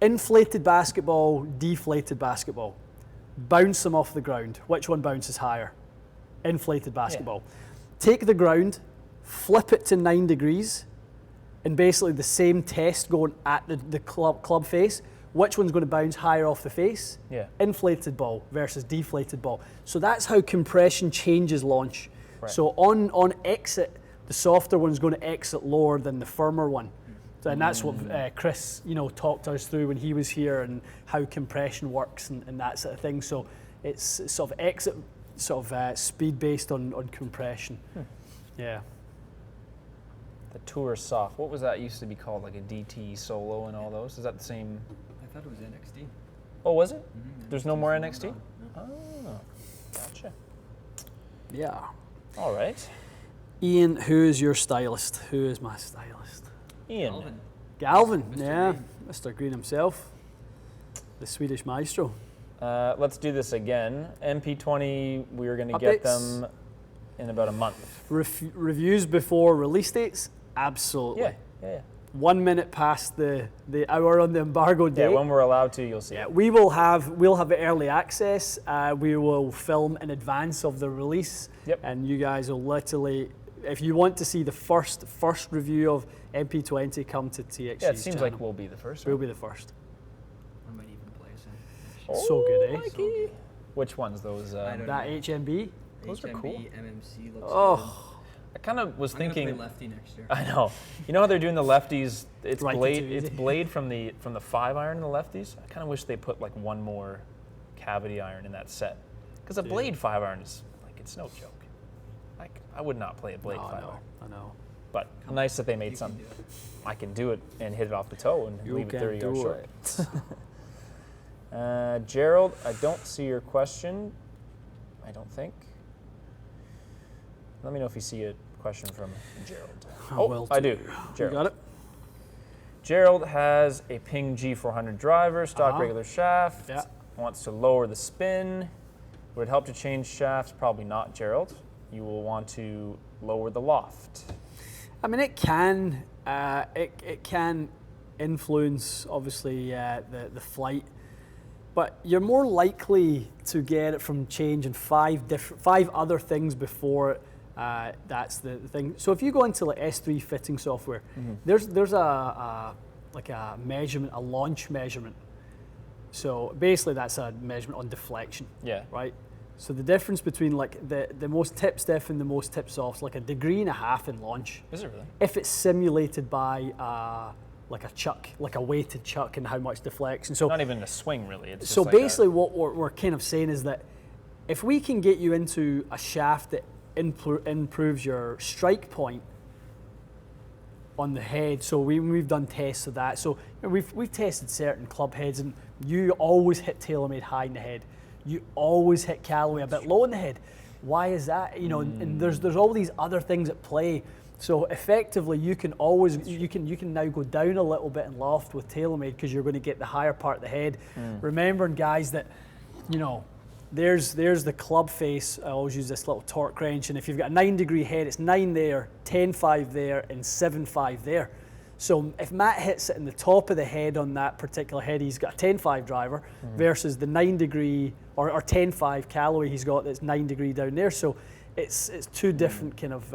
Inflated basketball, deflated basketball. Bounce them off the ground. Which one bounces higher? Inflated basketball. Take the ground, flip it to 9 degrees, and basically the same test going at the club face. Which one's going to bounce higher off the face? Yeah. Inflated ball versus deflated ball. So that's how compression changes launch. Right. So on exit, the softer one's going to exit lower than the firmer one. And that's what Chris, talked us through when he was here, and how compression works and that sort of thing. So it's sort of exit, speed based on compression. Yeah. The Tour Soft. What was that used to be called? Like a DT Solo and all those? Is that the same? I thought it was NXT. Oh, was it? Mm-hmm. There's no more NXT 's NXT? long gone. Oh, gotcha. Yeah. All right. Ian, who is your stylist? Who is my stylist? Ian. Alvin. Galvin, Mr. yeah. Green. Mr. Green himself. The Swedish Maestro. Let's do this again. MP20, we were going to get Updates? them in about a month. Reviews before release dates? Absolutely. Yeah. 1 minute past the hour on the embargo date. Yeah, when we're allowed to, you'll see Yeah, it. we'll have early access. We will film in advance of the release. Yep. And you guys will literally, if you want to see the first review of MP20, come to TXG. Yeah, it seems like we'll be the first. we'll be the first. I might even play a set. Oh, So good, eh? Mikey. So good. Which ones? Those? I don't That know. HMB. Those are HMB, cool. MMC looks Oh, I kind of was good. I'm thinking. gonna play lefty next year. I know. You know how they're doing the lefties? It's Right, blade. too It's easy. blade from the 5-iron. The lefties. I kind of wish they put like one more cavity iron in that set, because a Yeah. blade 5-iron is like, it's no joke. Like, I would not play a blade no, 5-iron. I know. But nice that they made You some. can do it. I can do it and hit it off the toe and You leave it can 30 yards do short. Gerald, I don't see your question. I don't think. Let me know if you see a question from Gerald. I will I do. do. You Gerald. got it? Gerald has a Ping G400 driver, stock regular shaft. Yeah. Wants to lower the spin. Would it help to change shafts? Probably not, Gerald. You will want to lower the loft. I mean, it can influence obviously the flight, but you're more likely to get it from changing five other things before that's the thing. So if you go into like S3 fitting software, there's a measurement, a launch measurement. So basically that's a measurement on deflection. Yeah. Right? So the difference between like the most tip stiff and the most tip soft is like 1.5 degrees in launch. Is it really? If it's simulated by like a chuck, like a weighted chuck, and how much deflection. So not even a swing really. It's so just basically what we're kind of saying is that if we can get you into a shaft that improves your strike point on the head, so we've done tests of that. So we've tested certain club heads, and you always hit TaylorMade high in the head. You always hit Callaway a bit low in the head. Why is that? You know, and there's all these other things at play. So effectively, you can always you can now go down a little bit in loft with TaylorMade because you're going to get the higher part of the head. Remembering, guys, that you know there's the club face. I always use this little torque wrench, and if you've got a 9-degree head, it's 9 there, 10.5 there, and 7.5 there. So if Matt hits it in the top of the head on that particular head, he's got a 10.5 driver versus the 9-degree or 10.5 Callaway he's got that's 9 degree down there. So it's two different kind of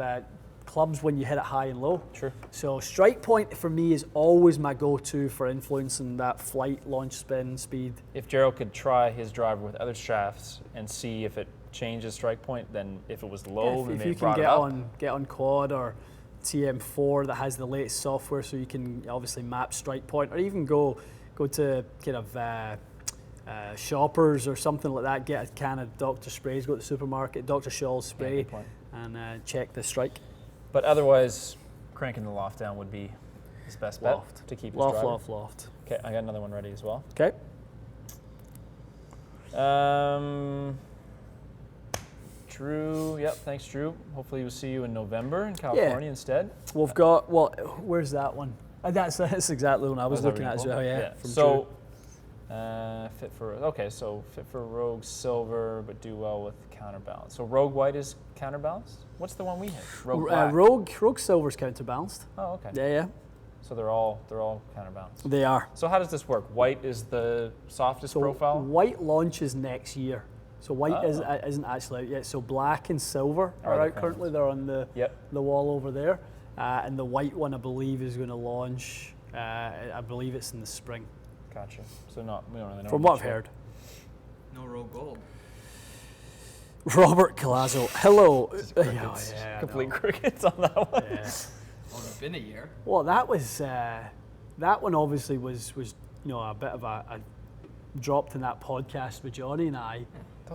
clubs when you hit it high and low. True. So strike point for me is always my go-to for influencing that flight, launch, spin, speed. If Gerald could try his driver with other shafts and see if it changes strike point, then if it was low, if maybe you can get on quad or TM4 that has the latest software, so you can obviously map strike point, or even go to kind of shoppers or something like that, get a can of Dr. Sprays, go to the supermarket, Dr. Scholl's spray, and check the strike. But otherwise, cranking the loft down would be his best bet to keep his driver. Loft. Okay, I got another one ready as well. Okay. Drew, yep, thanks Drew. Hopefully we'll see you in November in California instead. We've got, well, where's that one? That's exactly the one I was looking at as well, So, fit for Rogue Silver, but do well with counterbalance. So Rogue White is counterbalanced? What's the one we hit? Rogue Black? Rogue Silver's counterbalanced. Oh, okay. Yeah. So they're all counterbalanced. They are. So how does this work? White is the softest profile? White launches next year. So white isn't actually out yet. So black and silver are out currently. They're on the wall over there. And the white one, I believe, is going to launch. I believe it's in the spring. Gotcha. So we don't really know. From what I've heard. No Rogue Gold. Robert Colazzo, hello. Complete crickets on that one. Well, it's been a year. Well, that was that one obviously was a bit of a dropped in that podcast with Johnny and I,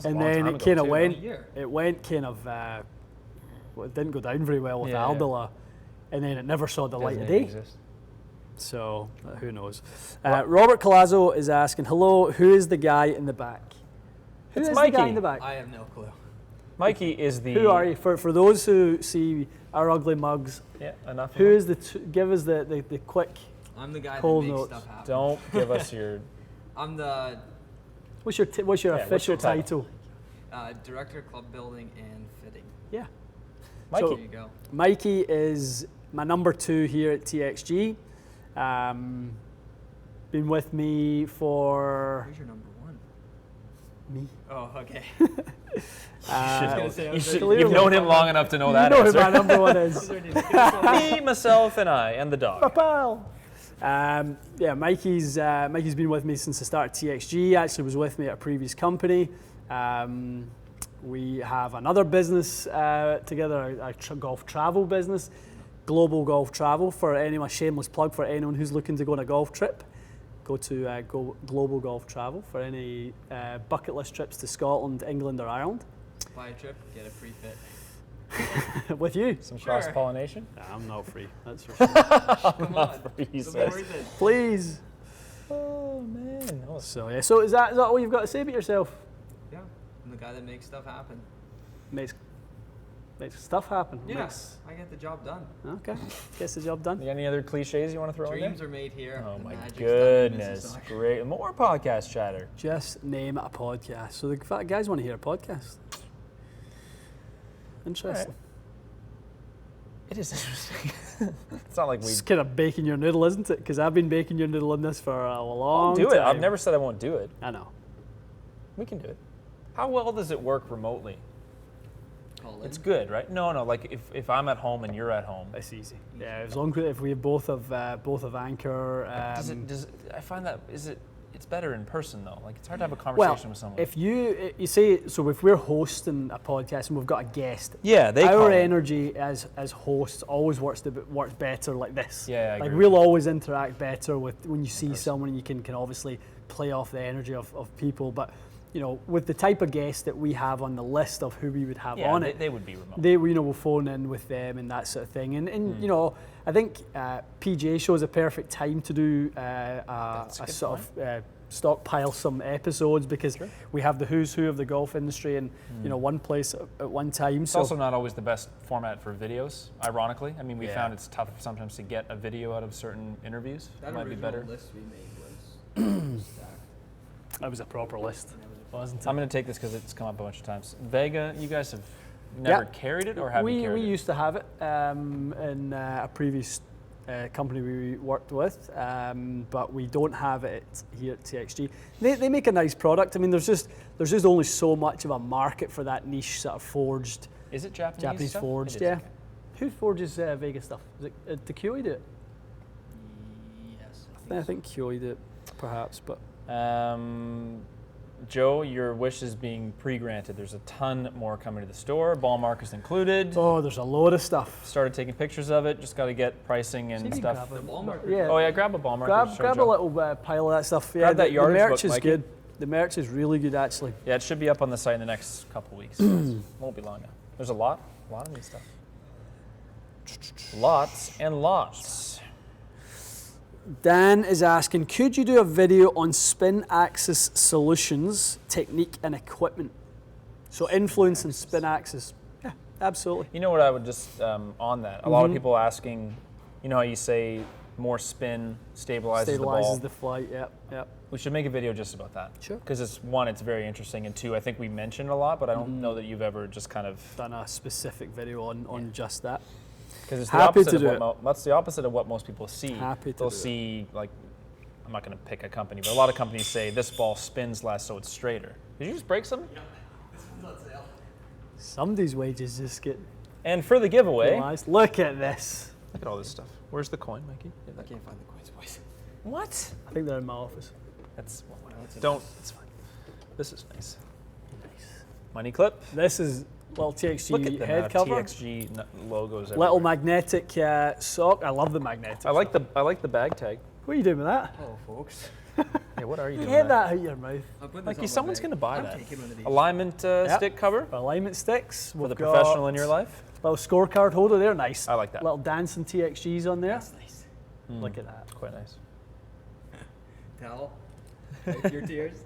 and then it kind of went. It went kind of. It didn't go down very well with Aldila, and then it never saw the light of day. So who knows? Robert Colazzo is asking, hello, who is the guy in the back? It's Mikey. The guy in the back? I have no clue. Mikey is the... Who are you? For those who see our ugly mugs, enough. Who is give us the quick I'm the guy cold that makes notes. stuff happen. Don't give us your... I'm the... What's your official title? Director of Club Building and Fitting. Yeah. Mikey. So, there you go. Mikey is my number 2 here at TXG. Been with me for... Who's your number 1? Me. Oh, okay. You've known him long enough to know that You know answer. who my number 1 is. Me, myself, and I, and the dog. Pal. Mikey's been with me since the start of TXG. Actually was with me at a previous company. We have another business together, a golf travel business, Global Golf Travel. For anyone, shameless plug for anyone who's looking to go on a golf trip, go to Global Golf Travel for any bucket list trips to Scotland, England, or Ireland. Buy a trip, get a free fit. With you. Some cross-pollination? I'm not free, that's for sure. Come on. He says. Please. Oh, man. So is that all you've got to say about yourself? Yeah, I'm the guy that makes stuff happen. Makes stuff happen. Yeah, I get the job done. Okay, gets the job done. You got any other cliches you want to throw in Dreams there? are made here. Oh the my magic's goodness, done in Mississauga. great. More podcast chatter. Just name it a podcast. So the guys want to hear a podcast. Interesting. It is interesting. It's not like we It's kind of baking your noodle, isn't it? Because I've been baking your noodle on this for a long do time. it. I've never said I won't do it. I know. We can do it. How well does it work remotely? Call in. It's good, right? No, like if I'm at home and you're at home. It's easy. Yeah, as long as if we both have Anchor. I find that it's better in person though. Like it's hard to have a conversation with someone. If you say so, if we're hosting a podcast and we've got a guest, they call our in. energy as hosts always works better like this. Yeah, I like agree. we'll always interact better with when you see person. someone and you can obviously play off the energy of people, but. You know, with the type of guests that we have on the list of who we would have on it, they would be remote. we'll phone in with them and that sort of thing. And you know, I think PGA show is a perfect time to do a good sort of stockpile some episodes because we have the who's who of the golf industry in you know one place at one time. It's also not always the best format for videos. Ironically, I mean, we found it's tough sometimes to get a video out of certain interviews. That It might be original better. list we made was stacked. that was a proper list, wasn't it? I'm going to take this because it's come up a bunch of times. Vega, you guys have never carried it, or have you carried we it? used to have it in a previous company we worked with, but we don't have it here at TXG. They make a nice product. I mean, there's just only so much of a market for that niche sort of forged. Is it Japanese? Japanese stuff? forged, It is, yeah. okay. Who forges Vega stuff? Is it the Kyoei do it? Yes. I think Kyoei do it, perhaps, but. Joe, your wish is being pre-granted. There's a ton more coming to the store, ball markers included. Oh, there's a load of stuff. Started taking pictures of it. Just got to get pricing and See if you stuff. grab The it. ball marker. Yeah. Oh yeah, grab a ball marker. show Grab a Joe. little pile of that stuff. Yeah, Grab that the yardage merch book, is Mikey. good. The merch is really good, actually. Yeah, it should be up on the site in the next couple weeks. Won't be long now. There's a lot of new stuff. Lots and lots. Dan is asking, could you do a video on spin axis solutions, technique and equipment? So influence and spin axis. Yeah, absolutely. You know what I would just on that. A lot of people asking, you know how you say more spin stabilizes the ball. Stabilizes the flight, yep. We should make a video just about that. Sure. Because it's very interesting, and two, I think we mentioned a lot, but I don't know that you've ever just kind of. Done a specific video on just that. Because it's the Happy opposite to of do what that's the opposite of what most people see. Happy to They'll do it. see like, I'm not going to pick a company, but a lot of companies say this ball spins less, so it's straighter. Did you just break something? Somebody's wages just get And for the giveaway, realized. Look at this. look at all this stuff. Where's the coin, Mikey? I can't find the coins, boys. What? I think they're in my office. That's don't. It's fine. This is nice. Money clip. This is little TXG Look at the head cover. TXG logos. Little everywhere. magnetic sock. I love the magnetic. I like the bag tag. What are you doing with that? Oh, folks. Yeah, what are you doing? Get with that out of your mouth. I'll put this Mikey, on my someone's bag. gonna buy I'm that. taking one of these. Alignment stick cover Alignment sticks. for the professional in your life. Little scorecard holder. They're nice. I like that. Little dancing TXGs on there. That's nice. Look at that. Quite nice. Towel. Wipe your tears.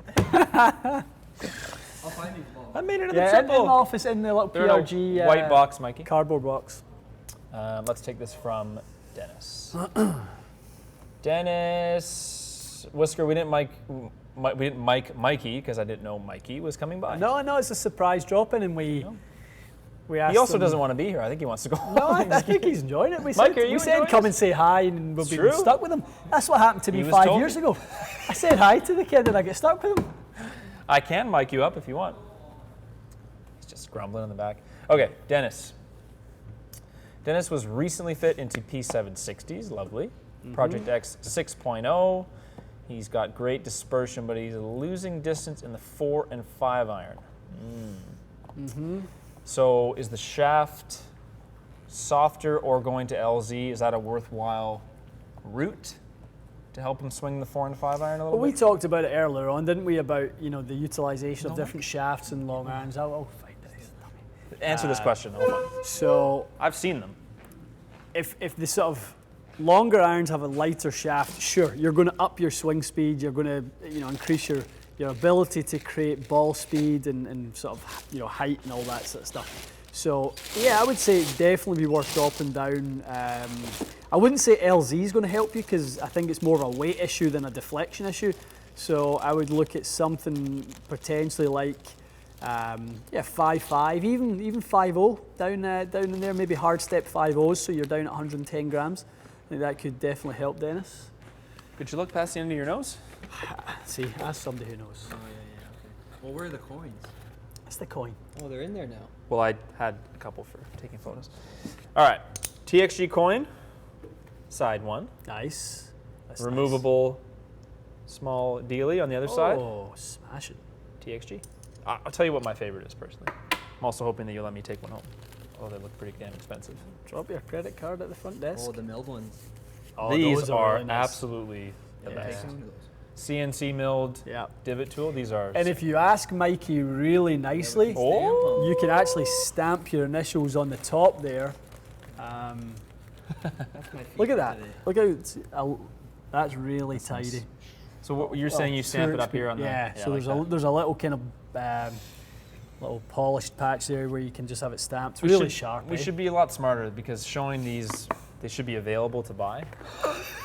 I'll find these balls. I made it in the Yeah, in my triple. office in the little They're in a PRG white box, Mikey. cardboard box. Let's take this from Dennis. Dennis Whisker, we didn't mic Mikey because I didn't know Mikey was coming by. No, it's a surprise drop in, and we asked He also him- doesn't want to be here. I think he wants to go No, home. I think he's enjoying it. We Mike, said, are you we said enjoying come this? and say hi, and we'll It's be true. stuck with him. That's what happened to me He was 5 told years me. ago. I said hi to the kid, and I get stuck with him. I can mic you up if you want. He's just grumbling in the back. Okay, Dennis. Dennis was recently fit into P760s, lovely. Project X 6.0. He's got great dispersion, but he's losing distance in the 4 and 5 iron. So is the shaft softer or going to LZ? Is that a worthwhile route to help him swing the 4 and 5 iron a little Well, we bit? talked about it earlier on, didn't we? About the utilization of different shafts and long irons. I'll find it. Answer this question. Hold on. So I've seen them. if the sort of longer irons have a lighter shaft, sure, you're going to up your swing speed. You're going to increase your ability to create ball speed and sort of height and all that sort of stuff. So yeah, I would say it'd definitely be worth dropping down. I wouldn't say LZ is going to help you because I think it's more of a weight issue than a deflection issue. So I would look at something potentially like 5.5, even 5.0 down in there. Maybe hard step 5.0s, so you're down at 110 grams. I think that could definitely help, Dennis. Could you look past the end of your nose? See, ask somebody who knows. Oh, yeah, okay. Well, where are the coins? That's the coin. Oh, they're in there now. Well, I had a couple for taking photos. All right, TXG coin, side one. Nice. That's Removable small dealie on the other nice. side. Oh, smash it. TXG. I'll tell you what my favorite is personally. I'm also hoping that you'll let me take one home. Oh, they look pretty damn expensive. Drop your credit card at the front desk. Oh, the milled ones. Oh, These those are really nice. absolutely the Yeah. best. Take one of those. CNC milled Yeah. divot tool. These are. And if you ask Mikey really nicely, Oh. you can actually stamp your initials on the top there. That's my Look at feature that. today. Look how that's really That's nice. tidy. So what you're saying, you stamp it up here on the. Yeah. So like there's a little kind of little polished patch there where you can just have it stamped. We Really should- sharp. We eh? should be a lot smarter because showing these, they should be available to buy.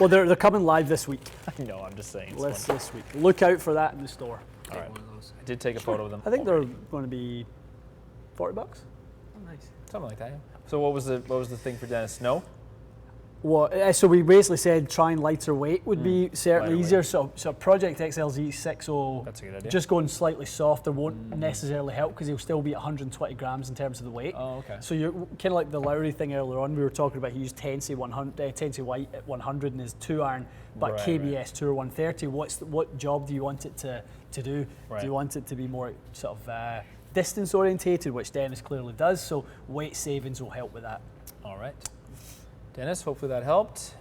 Well, they're coming live this week. No, I'm just saying. It's This week. Look out for that in the store. Take All right. one of those. I did take a photo of them. I think they're already. going to be $40. Oh, nice. Something like that. Yeah. So what was the thing for Dennis? No. Well, so we basically said trying lighter weight would be certainly lighter easier. So Project XLZ 6.0, That's a good idea. just going slightly softer won't necessarily help because he'll still be at 120 grams in terms of the weight. Oh, okay. So you're kind of like the Lowry thing earlier on. We were talking about he used Tensei 100, Tensei White at 100 in his 2-iron, but Right, KBS2 130. What job do you want it to do? Right. Do you want it to be more sort of distance orientated, which Dennis clearly does? So weight savings will help with that. All right. Dennis, hopefully that helped.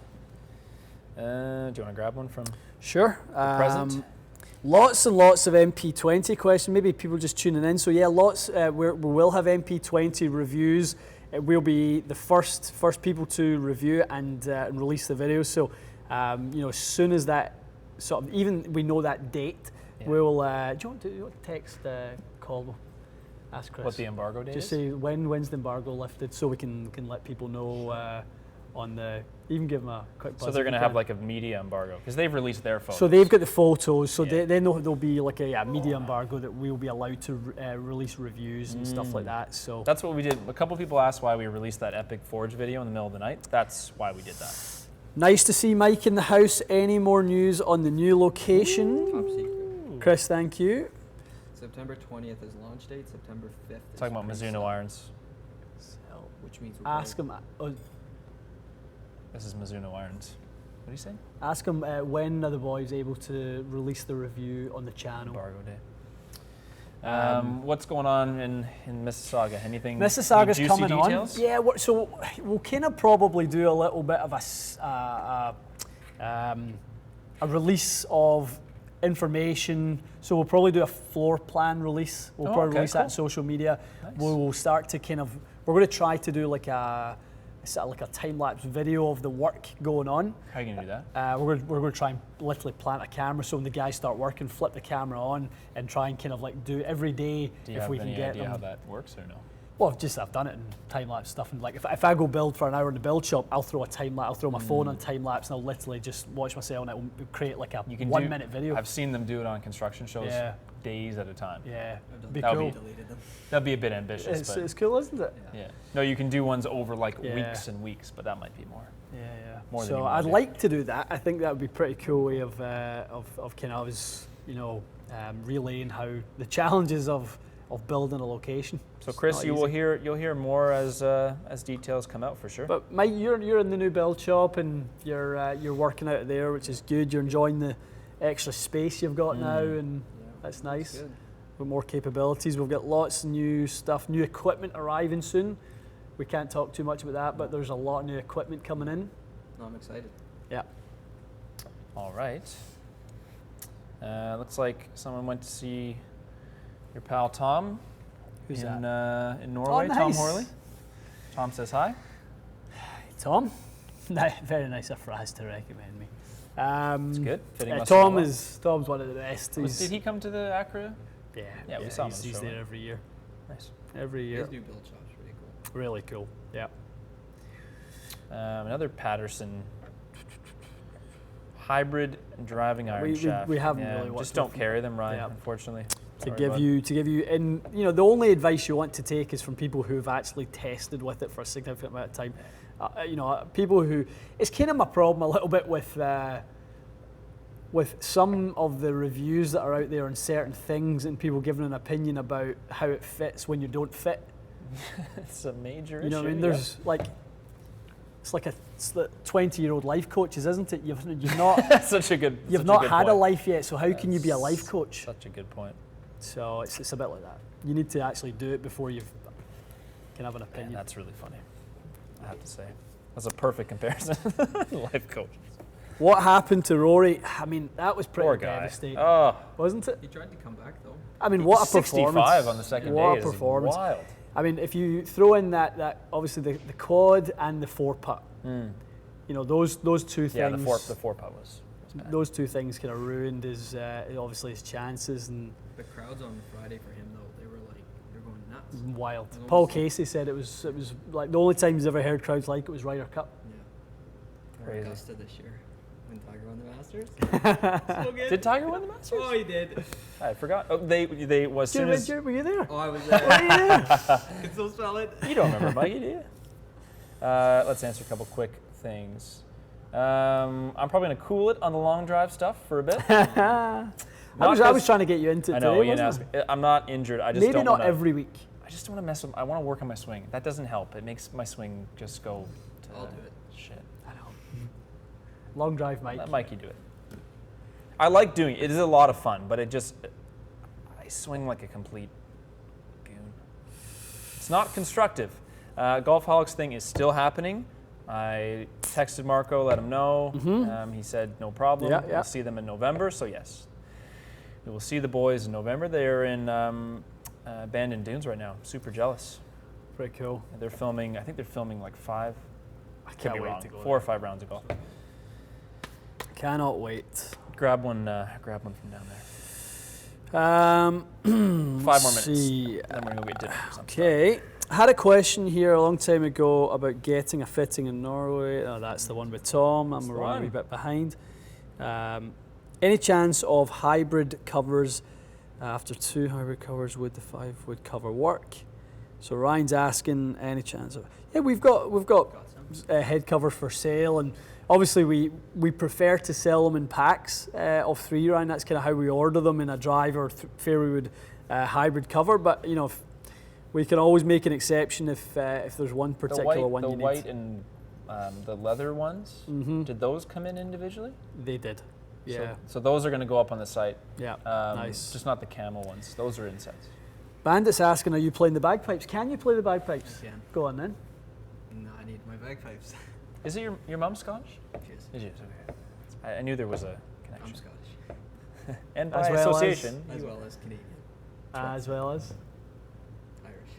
Do you want to grab one from Sure. present? Lots and lots of MP20 questions. Maybe people just tuning in. So yeah, lots. We will have MP20 reviews. We'll be the first people to review and release the video. So as soon as that sort of even we know that date, Yeah. we'll. Do you want to text call? Ask Chris. what the embargo date Just is? say when's the embargo lifted, so we can let people know on the. Even give them a quick. So buzz they're if going to you have can. like a media embargo because they've released their photos. So they've got the photos, so Yeah. they know there'll be like a media embargo that we'll be allowed to release reviews and stuff like that. So That's what we did. A couple people asked why we released that epic forge video in the middle of the night. That's why we did that. nice to see Mike in the house. Any more news on the new location? Top secret. Chris, thank you. September 20th is launch date. September 5th is Talking about pre-sale, Mizuno irons. which means we'll Ask probably- him. This is Mizuno irons. What do you say? Ask him when are the boys able to release the review on the channel. Embargo day. What's going on in Mississauga? Anything? Mississauga's any juicy coming details? on. Yeah, so we'll kind of probably do a little bit of a release of information. So we'll probably do a floor plan release. We'll Oh, probably okay, release that cool. on social media. Nice. We'll start to kind of. We're going to try to do like a time lapse video of the work going on. How are you going to do that? We're going to try and literally plant a camera so when the guys start working, flip the camera on and try and kind of like do every day Do you if have we can any get idea them. how that works or no? Well, just I've done it in time lapse stuff, and like if I go build for an hour in the build shop, I'll throw a time lapse. I'll throw my phone on time lapse, and I'll literally just watch myself, and it will create like a You can 1 minute video. I've seen them do it on construction shows Yeah. days at a time. Yeah, I've done be that. cool. Deleted them. That'd be a bit ambitious, but It's cool, isn't it? yeah. No, you can do ones over like Yeah. weeks and weeks, but that might be more. Yeah. More than So you wanna I'd do. like to do that. I think that would be a pretty cool way of kind of relaying how the challenges of building a location. So It's Chris, not you'll easy. hear more as details come out for sure. But Mike, you're in the new build shop and you're working out there, which is good. You're enjoying the extra space you've got now, and Yeah, that's nice. good. With more capabilities, we've got lots of new stuff, new equipment arriving soon. We can't talk too much about that, but there's a lot of new equipment coming in. No, I'm excited. Yeah. All right. Looks like someone went to see your pal Tom Who's in that? in Norway. Tom nice. Horley. Tom says hi. Tom, very nice of Fraz to recommend me. It's good. Fitting us Tom well. Tom's one of the best. Did he come to the Accra? Yeah, Yeah, we saw him on he's, the he's show, there right? every year. Nice. Every You year. guys do build shops really Really cool. Yeah. Another Patterson hybrid driving iron shaft. We haven't really worked just don't with them. carry them, Ryan. Yeah. Unfortunately. To give you, and the only advice you want to take is from people who've actually tested with it for a significant amount of time. People who, it's kind of my problem a little bit with some of the reviews that are out there on certain things and people giving an opinion about how it fits when you don't fit. It's a major issue. You know what I mean? There's it's like 20-year-old life coaches, isn't it? You've not you've not had a life yet, so how can you be a life coach? Such a good point. So it's a bit like that. You need to actually do it before you can have an opinion. Man, that's really funny, I have to say. That's a perfect comparison. Life coaches. What happened to Rory? I mean, that was pretty Poor guy. devastating, Oh, wasn't it? He tried to come back though. I mean, what a 65 performance. on the second What day a performance. is wild. I mean, if you throw in that obviously the quad and the 4-putt, those two things. Yeah, the 4-putt was bad. Those two things kind of ruined his obviously his chances, and The crowds on Friday for him though, they were going nuts. wild. It was Paul almost- Casey said it was like the only time he's ever heard crowds like it was Ryder Cup. Yeah. Or Crazy. Augusta this year when Tiger won the Masters. So good. Did Tiger win the Masters? Oh, he did. I forgot. Oh, they as soon as Were you there? Oh, I was there. Can still spell it. you don't remember, Mikey, do you? Let's answer a couple quick things. I'm probably gonna cool it on the long drive stuff for a bit. I was trying to get you into it I know. today, Ian wasn't asked I? me. I'm not injured. I just Maybe don't not wanna, every week. I just don't want to mess with. I want to work on my swing. That doesn't help. It makes my swing just go to I'll do it. shit. I know. Long drive, Mike. Let Mikey do it. I like doing it. It is a lot of fun, but I swing like a complete goon. It's not constructive. Golfholics thing is still happening. I texted Marco, let him know. He said no problem. Yeah. We'll see them in November. So yes, we will see the boys in November. They're in Bandon Dunes right now. I'm super jealous. Pretty cool. They're filming. I think they're filming like 5. I Could can't be wait wrong. to go 4 or 5 rounds of golf. Cannot wait. Grab one from down there. 5 more minutes. See. Then we're gonna go get dinner. or something. Okay. I had a question here a long time ago about getting a fitting in Norway. Oh, that's the one with Tom. I'm the running a wee one. bit behind. Any chance of hybrid covers? After 2 hybrid covers, would the 5-wood cover work? So Ryan's asking any chance of. Yeah, we've got Some. head covers for sale, and obviously we prefer to sell them in packs of 3, Ryan. That's kind of how we order them in a drive or fairway wood hybrid cover. But if we can always make an exception if there's one particular one the you white need. and the leather ones. Did those come in individually? They did. Yeah. So those are going to go up on the site. Yeah. Nice. Just not the camel ones. Those are in sets. Bandit's asking, are you playing the bagpipes? Can you play the bagpipes? I can. Go on then. No, I need my bagpipes. Is it your mum Scottish? Cheers. It is. Okay. I knew there was a I'm connection. Scottish. And by As well as- association. As well as Canadian. As well as. Irish.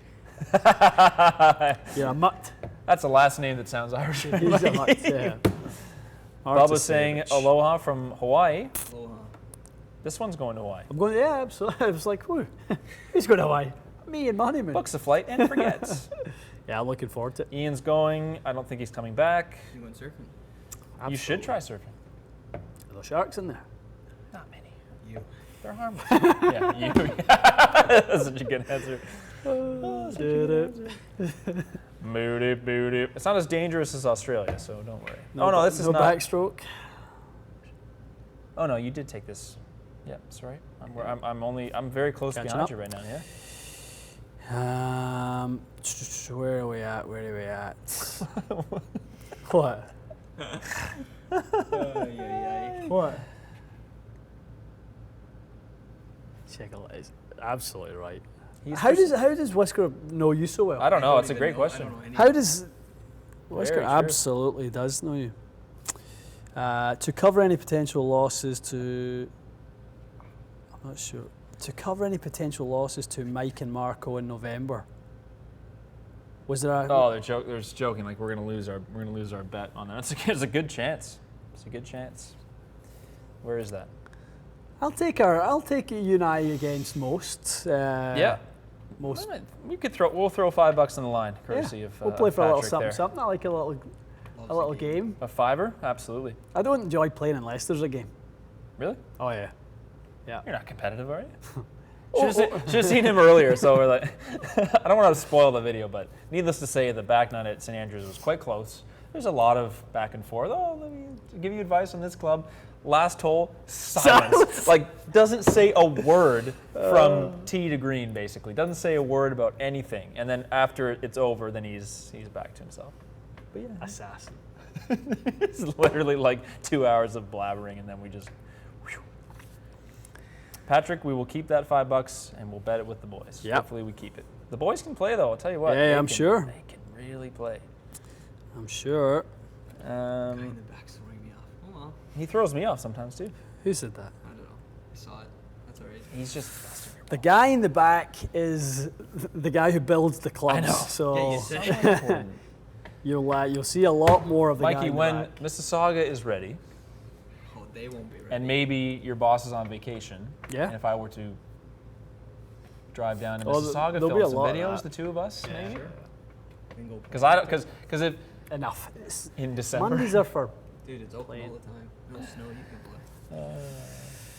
You're a mutt. That's a last name that sounds Irish. He's a mutt, yeah. Bubba's saying aloha from Hawaii. Aloha. This one's going to Hawaii. I'm going, yeah, absolutely. I was like, whoo, who's going to Hawaii? Me and my honeymoon. Books a flight and forgets. Yeah, I'm looking forward to it. Ian's going. I don't think he's coming back. You going surfing? You should try surfing. Are there sharks in there? Not many. You. They're harmless. Yeah, you. That's such a good answer. Did it. Moody, booty. It's not as dangerous as Australia, so don't worry. No, this is no not. backstroke. Oh no, you did take this. Yeah, that's right. I'm very close Catching behind up. you right now. Yeah. Where are we at? Where are we at? What? What? Checkle is absolutely right. How does Whisker know you so well? I don't know. don't It's a even great know. question. I don't know any How of does Whisker Very true. absolutely does know you? To cover any potential losses to, I'm not sure. To cover any potential losses to Mike and Marco in November. Was there a? Oh, they're just joking. Like we're gonna lose our bet on that. It's a good chance. It's a good chance. Where is that? I'll take you and I against most. Yeah. most. We could we'll throw $5 on the line, courtesy of We'll play for a little Patrick something, there. something. I like a little game. A $5? Absolutely. I don't enjoy playing unless there's a game. Really? Oh yeah. Yeah. You're not competitive, are you? Should have seen him earlier, so we're like, I don't want to spoil the video, but needless to say, the back nine at St. Andrews was quite close. There's a lot of back and forth. Oh, let me give you advice on this club. Last hole, silence. Like, doesn't say a word from tee to green, basically. Doesn't say a word about anything. And then after it's over, then he's back to himself. But yeah. Assassin. It's literally like 2 hours of blabbering, and then we just... Whew. Patrick, we will keep that $5 and we'll bet it with the boys. Yep. Hopefully we keep it. The boys can play though, I'll tell you what. Yeah, I'm sure. They can really play. I'm sure. Guy in the back's throwing me off. Oh well. He throws me off sometimes too. Who said that? I don't know. I saw it. That's alright. He's just busting your The guy in the back is the guy who builds the clubs. I know. So Yeah, you'll see a lot more of the guy Mikey, in the when back. Mississauga is ready, Oh, they won't be ready. and maybe your boss is on vacation, Yeah. and if I were to drive down to Oh, Mississauga, there'll be film a some lot of videos, that. the two of us, Yeah. maybe? Sure. We can go Because if Enough. in December, Mondays are for. Dude, it's open all the time. No snow, you can play.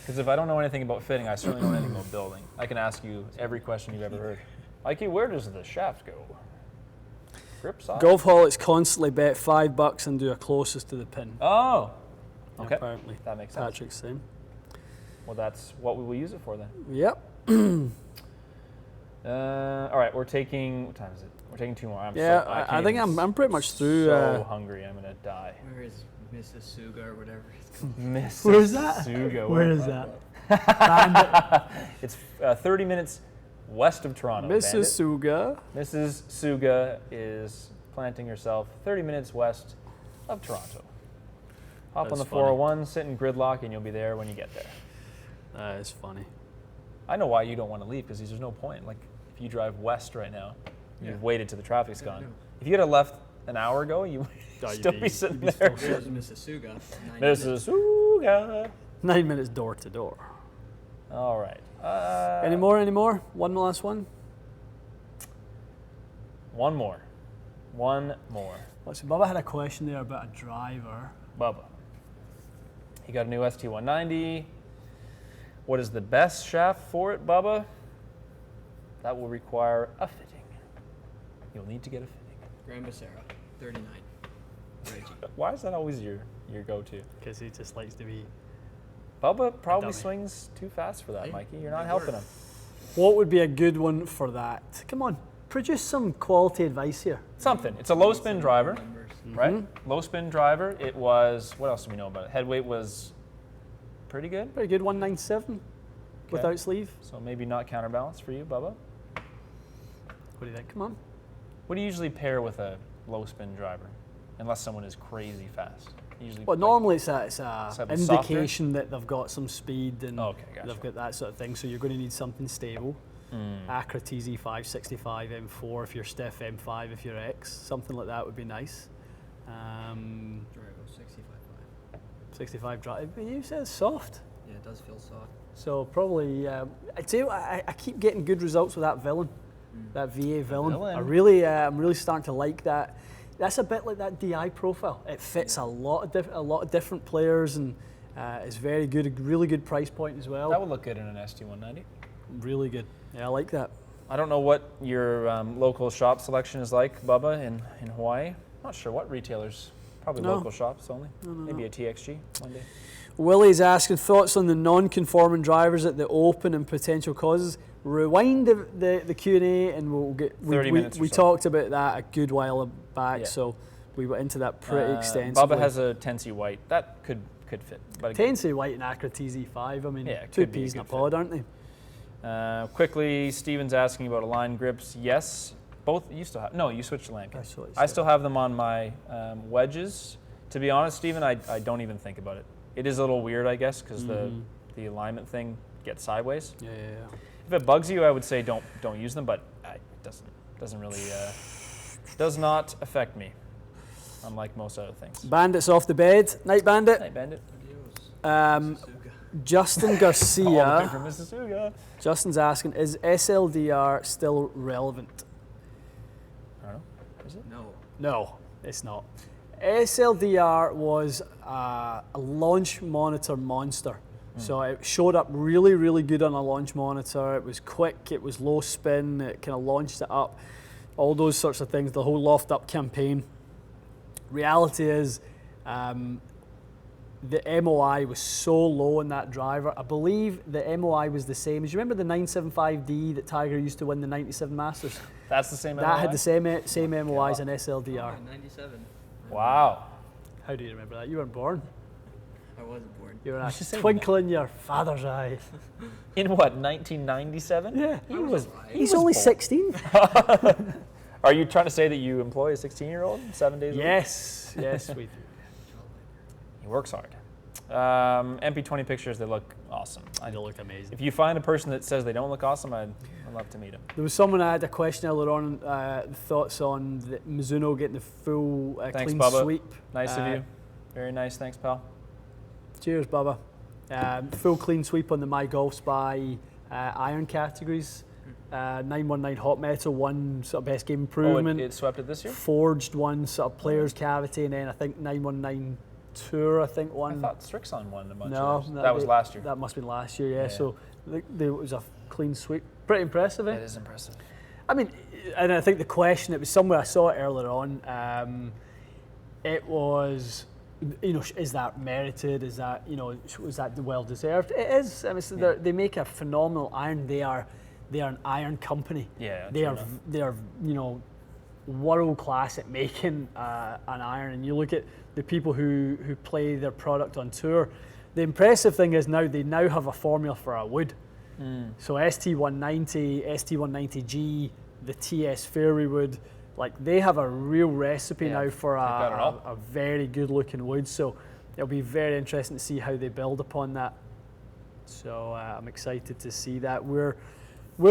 because if I don't know anything about fitting, I certainly don't know anything about building. I can ask you every question you've ever heard. Mikey, where does the shaft go? Grip size? Golf hall, it's constantly bet $5 and do a closest to the pin. Oh, okay. Apparently. That makes sense. Patrick's saying. Well, that's what we will use it for then. Yep. All right, we're taking. What time is it? We're taking 2 more. I can't think even I'm pretty much through. So hungry, I'm gonna die. Where is Mississauga or whatever it's called? Where is that? Mississauga. Where is that? It's 30 minutes west of Toronto. Mississauga. Mrs. Suga is planting herself 30 minutes west of Toronto. Hop on That's the funny. 401, sit in gridlock, and you'll be there when you get there. That is funny. I know why you don't want to leave, because there's no point. Like, if you drive west right now, you've waited till the traffic's Yeah, I gone. know. If you had left an hour ago, you would Oh, still be sitting there. There's Mississauga. 9 minutes. Mississauga. 9 minutes door to door. All right. Any more? One last one? One more. Let's see, Bubba had a question there about a driver. Bubba. He got a new ST190. What is the best shaft for it, Bubba? That will require a fitting. You'll need to get a fitting. Grand Becerra, 39. Reggie. Why is that always your go-to? Because he just likes to be. Bubba probably dummy. swings too fast for that, Hey, Mikey. You're not big helping word. him. What would be a good one for that? Come on, produce some quality advice here. Something. It's a low spin driver, Numbers. right? Low spin driver. It was, what else do we know about it? Head weight was pretty good. Very good, 197 without sleeve. So maybe not counterbalance for you, Bubba. What do you think? Come on. What do you usually pair with a low spin driver? Unless someone is crazy fast. Usually. Well, like- normally it's a Something softer? indication that they've got some speed and Okay, gotcha. they've got that sort of thing. So you're going to need something stable. Acra TZ5, 65 M4 if you're stiff, M5 if you're X. Something like that would be nice. Drive 65.5. 65 drive. You said it's soft. Yeah, it does feel soft. So probably, I tell you, I keep getting good results with that villain, that VA villain. Villain. I'm really starting to like that. That's a bit like that DI profile. It fits a lot of different players, and it's very good, a really good price point as well. That would look good in an ST190. Really good. Yeah, I like that. I don't know what your local shop selection is like, Bubba, in Hawaii. Not sure what retailers. Probably No. local shops only. Maybe a TXG one day. Willie's asking thoughts on the non-conforming drivers at the Open and potential causes. Rewind the Q&A and we'll get. 30 minutes or we so. talked about that a good while back, Yeah. so we went into that pretty extensively. Bubba has a Tensei white. That could fit. But again, Tensei White and Acra TZ5. I mean, Yeah, it two could be a peas in a good pod, aren't they? quickly, Steven's asking about align grips. Yes, both. You still have. No, you switched to Lampion. switched, I yeah. still have them on my wedges. To be honest, Steven, I don't even think about it. It is a little weird, I guess, because the alignment thing gets sideways. Yeah. If it bugs you, I would say don't use them, but it doesn't really does not affect me, unlike most other things. Bandits off the bed. Night Bandit. Hey, Bandit. Adios. Um, Mississauga. Justin All the way Garcia. from Mississauga. Justin's asking, is SLDR still relevant? I don't know. Is it? No. No, it's not. SLDR was a launch monitor monster. So it showed up really, really good on a launch monitor. It was quick, it was low spin, it kind of launched it up, all those sorts of things, the whole Loft Up campaign. Reality is, the MOI was so low in that driver. I believe the MOI was the same. Do you remember the 975D that Tiger used to win the 97 Masters? That's the same. That had MOI? the same MOI as an SLDR. Oh, 97. Wow. How do you remember that? You weren't born. I wasn't born. You were You should a say twinkle in your father's eye. In what, 1997? Yeah. I was alive. He's was only born. 16. Are you trying to say that you employ a 16-year-old 7 days a week? Yes, yes, we do. He works hard. MP20 pictures, they look awesome. They look amazing. If you find a person that says they don't look awesome, I'd love to meet him. There was someone I had a question earlier on, thoughts on the Mizuno getting the full Thanks, clean Bubba. sweep. Nice of you. Very nice. Thanks, pal. Cheers, Bubba. Full clean sweep on the My Golf Spy iron categories. 919 Hot Metal, one sort of best game improvement. Oh, it swept it this year? Forged one sort of player's cavity, and then I think 919 Tour, I think I one. thought Strixon won a bunch No, of those. That was last year. That must have been last year, yeah. Yeah. So it was a clean sweep. Pretty impressive, eh? It is impressive. I mean, and I think the question, it was somewhere I saw it earlier on. It was, is that merited? Is that, was that well deserved? It is. I mean, they make a phenomenal iron. They are an iron company. Yeah. They are world class at making an iron. And you look at the people who play their product on tour. The impressive thing is they now have a formula for a wood. So ST190, ST190G, the TS Fairway wood, like they have a real recipe now for a very good looking wood. So it'll be very interesting to see how they build upon that. So I'm excited to see that. We're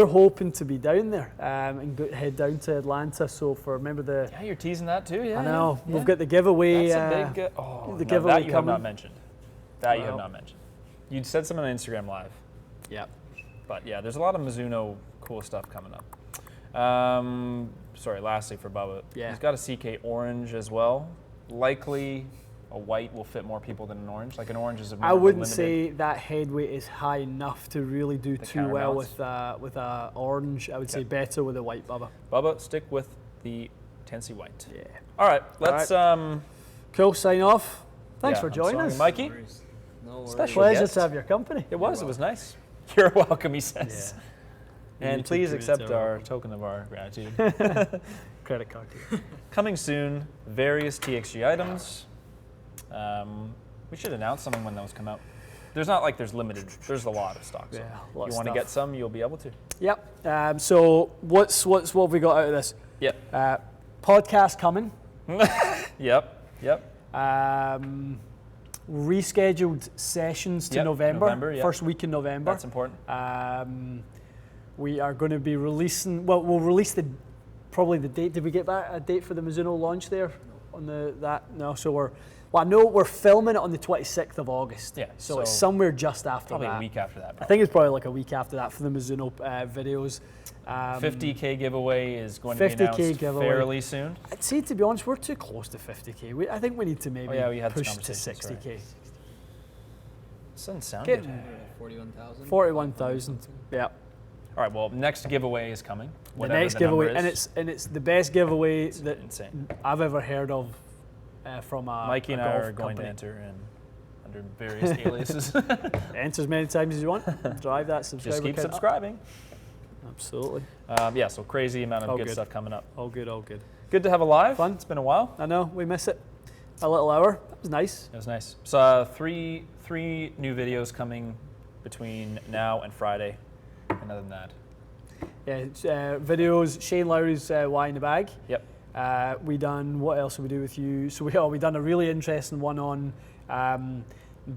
hoping to be down there and head down to Atlanta. So remember the. Yeah, you're teasing that too. Yeah. I know Yeah. we've got the giveaway. That's a big. the giveaway that you have coming. not mentioned. That you have Well. not mentioned. You said something on Instagram Live. Yeah. But yeah, there's a lot of Mizuno cool stuff coming up. Sorry, lastly for Bubba. Yeah. He's got a CK orange as well. Likely a white will fit more people than an orange. Like an orange is a more I wouldn't limited. say that headweight is high enough to really do too well counterbalance? with a orange. I would say better with a white, Bubba. Bubba, stick with the Tennessee white. Yeah. All right, let's. Cool. Sign off. Thanks Yeah, for I'm joining sorry, us. Mikey. No worries. No worries. Special Pleasure guest. to have your company. It was nice. You're welcome, he says. And YouTube please accept creator. our token of our gratitude. Credit card. Too. Coming soon, various TXG items. We should announce something when those come out. There's not like there's limited. There's a lot of stock. So Yeah, if lot you of want to stuff. get some, you'll be able to. Yep. So what have we got out of this? Yep. Podcast coming. Yep. Rescheduled sessions to Yep, November. yep. First week in November. That's important. We are going to be releasing. Well, we'll release probably the date. Did we get back a date for the Mizuno launch there? On that? No. So I know we're filming it on the 26th of August. Yeah, So so it's somewhere just after Probably that. a week after that. I think it's probably like a week after that for the Mizuno videos. 50K giveaway is going to be 50K announced giveaway. fairly soon. I'd say, to be honest, we're too close to 50K. I think we need to maybe we had this push to conversation, 60K. Doesn't sound Get- good. 41,000. 41,000. Yeah. All right. Well, next giveaway is coming. The whatever next the number giveaway, is. and it's the best giveaway It's that insane. I've ever heard of from a Mikey and a I golf are going company. to enter in under various aliases. Enter as many times as you want. Drive that subscriber Just keep count up. subscribing. Absolutely. So crazy amount of All good good. stuff coming up. All good, all good. Good to have a live. Fun. It's been a while. I know, we miss it. A little hour. That was nice. It was nice. So three new videos coming between now and Friday. And other than that, Yeah, it's, videos. Shane Lowry's Why in the Bag. yep. We done, what else did we do with you? So we done a really interesting one on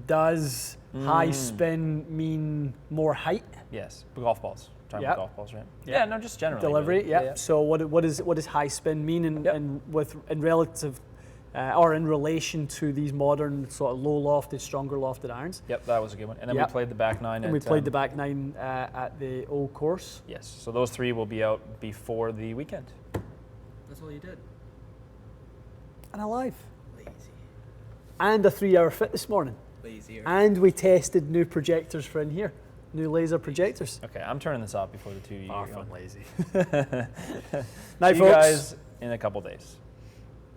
does high spin mean more height? Yes. Golf balls. Talking Yep. about golf balls, right? Yep. Yeah. No, just generally. Delivery, really. yeah. So what does high spin mean Yep. in relative or in relation to these modern sort of low lofted, stronger lofted irons. Yep, that was a good one. And then Yep. we played the back nine. And we played the back nine at the old course. Yes, so those 3 will be out before the weekend. That's all you did. And alive. Lazy. And a 3-hour fit this morning. Lazier. And we tested new projectors for in here. New laser projectors. Okay, I'm turning this off before the 2 of you Far get from going. lazy. See Night, you folks. guys in a couple days.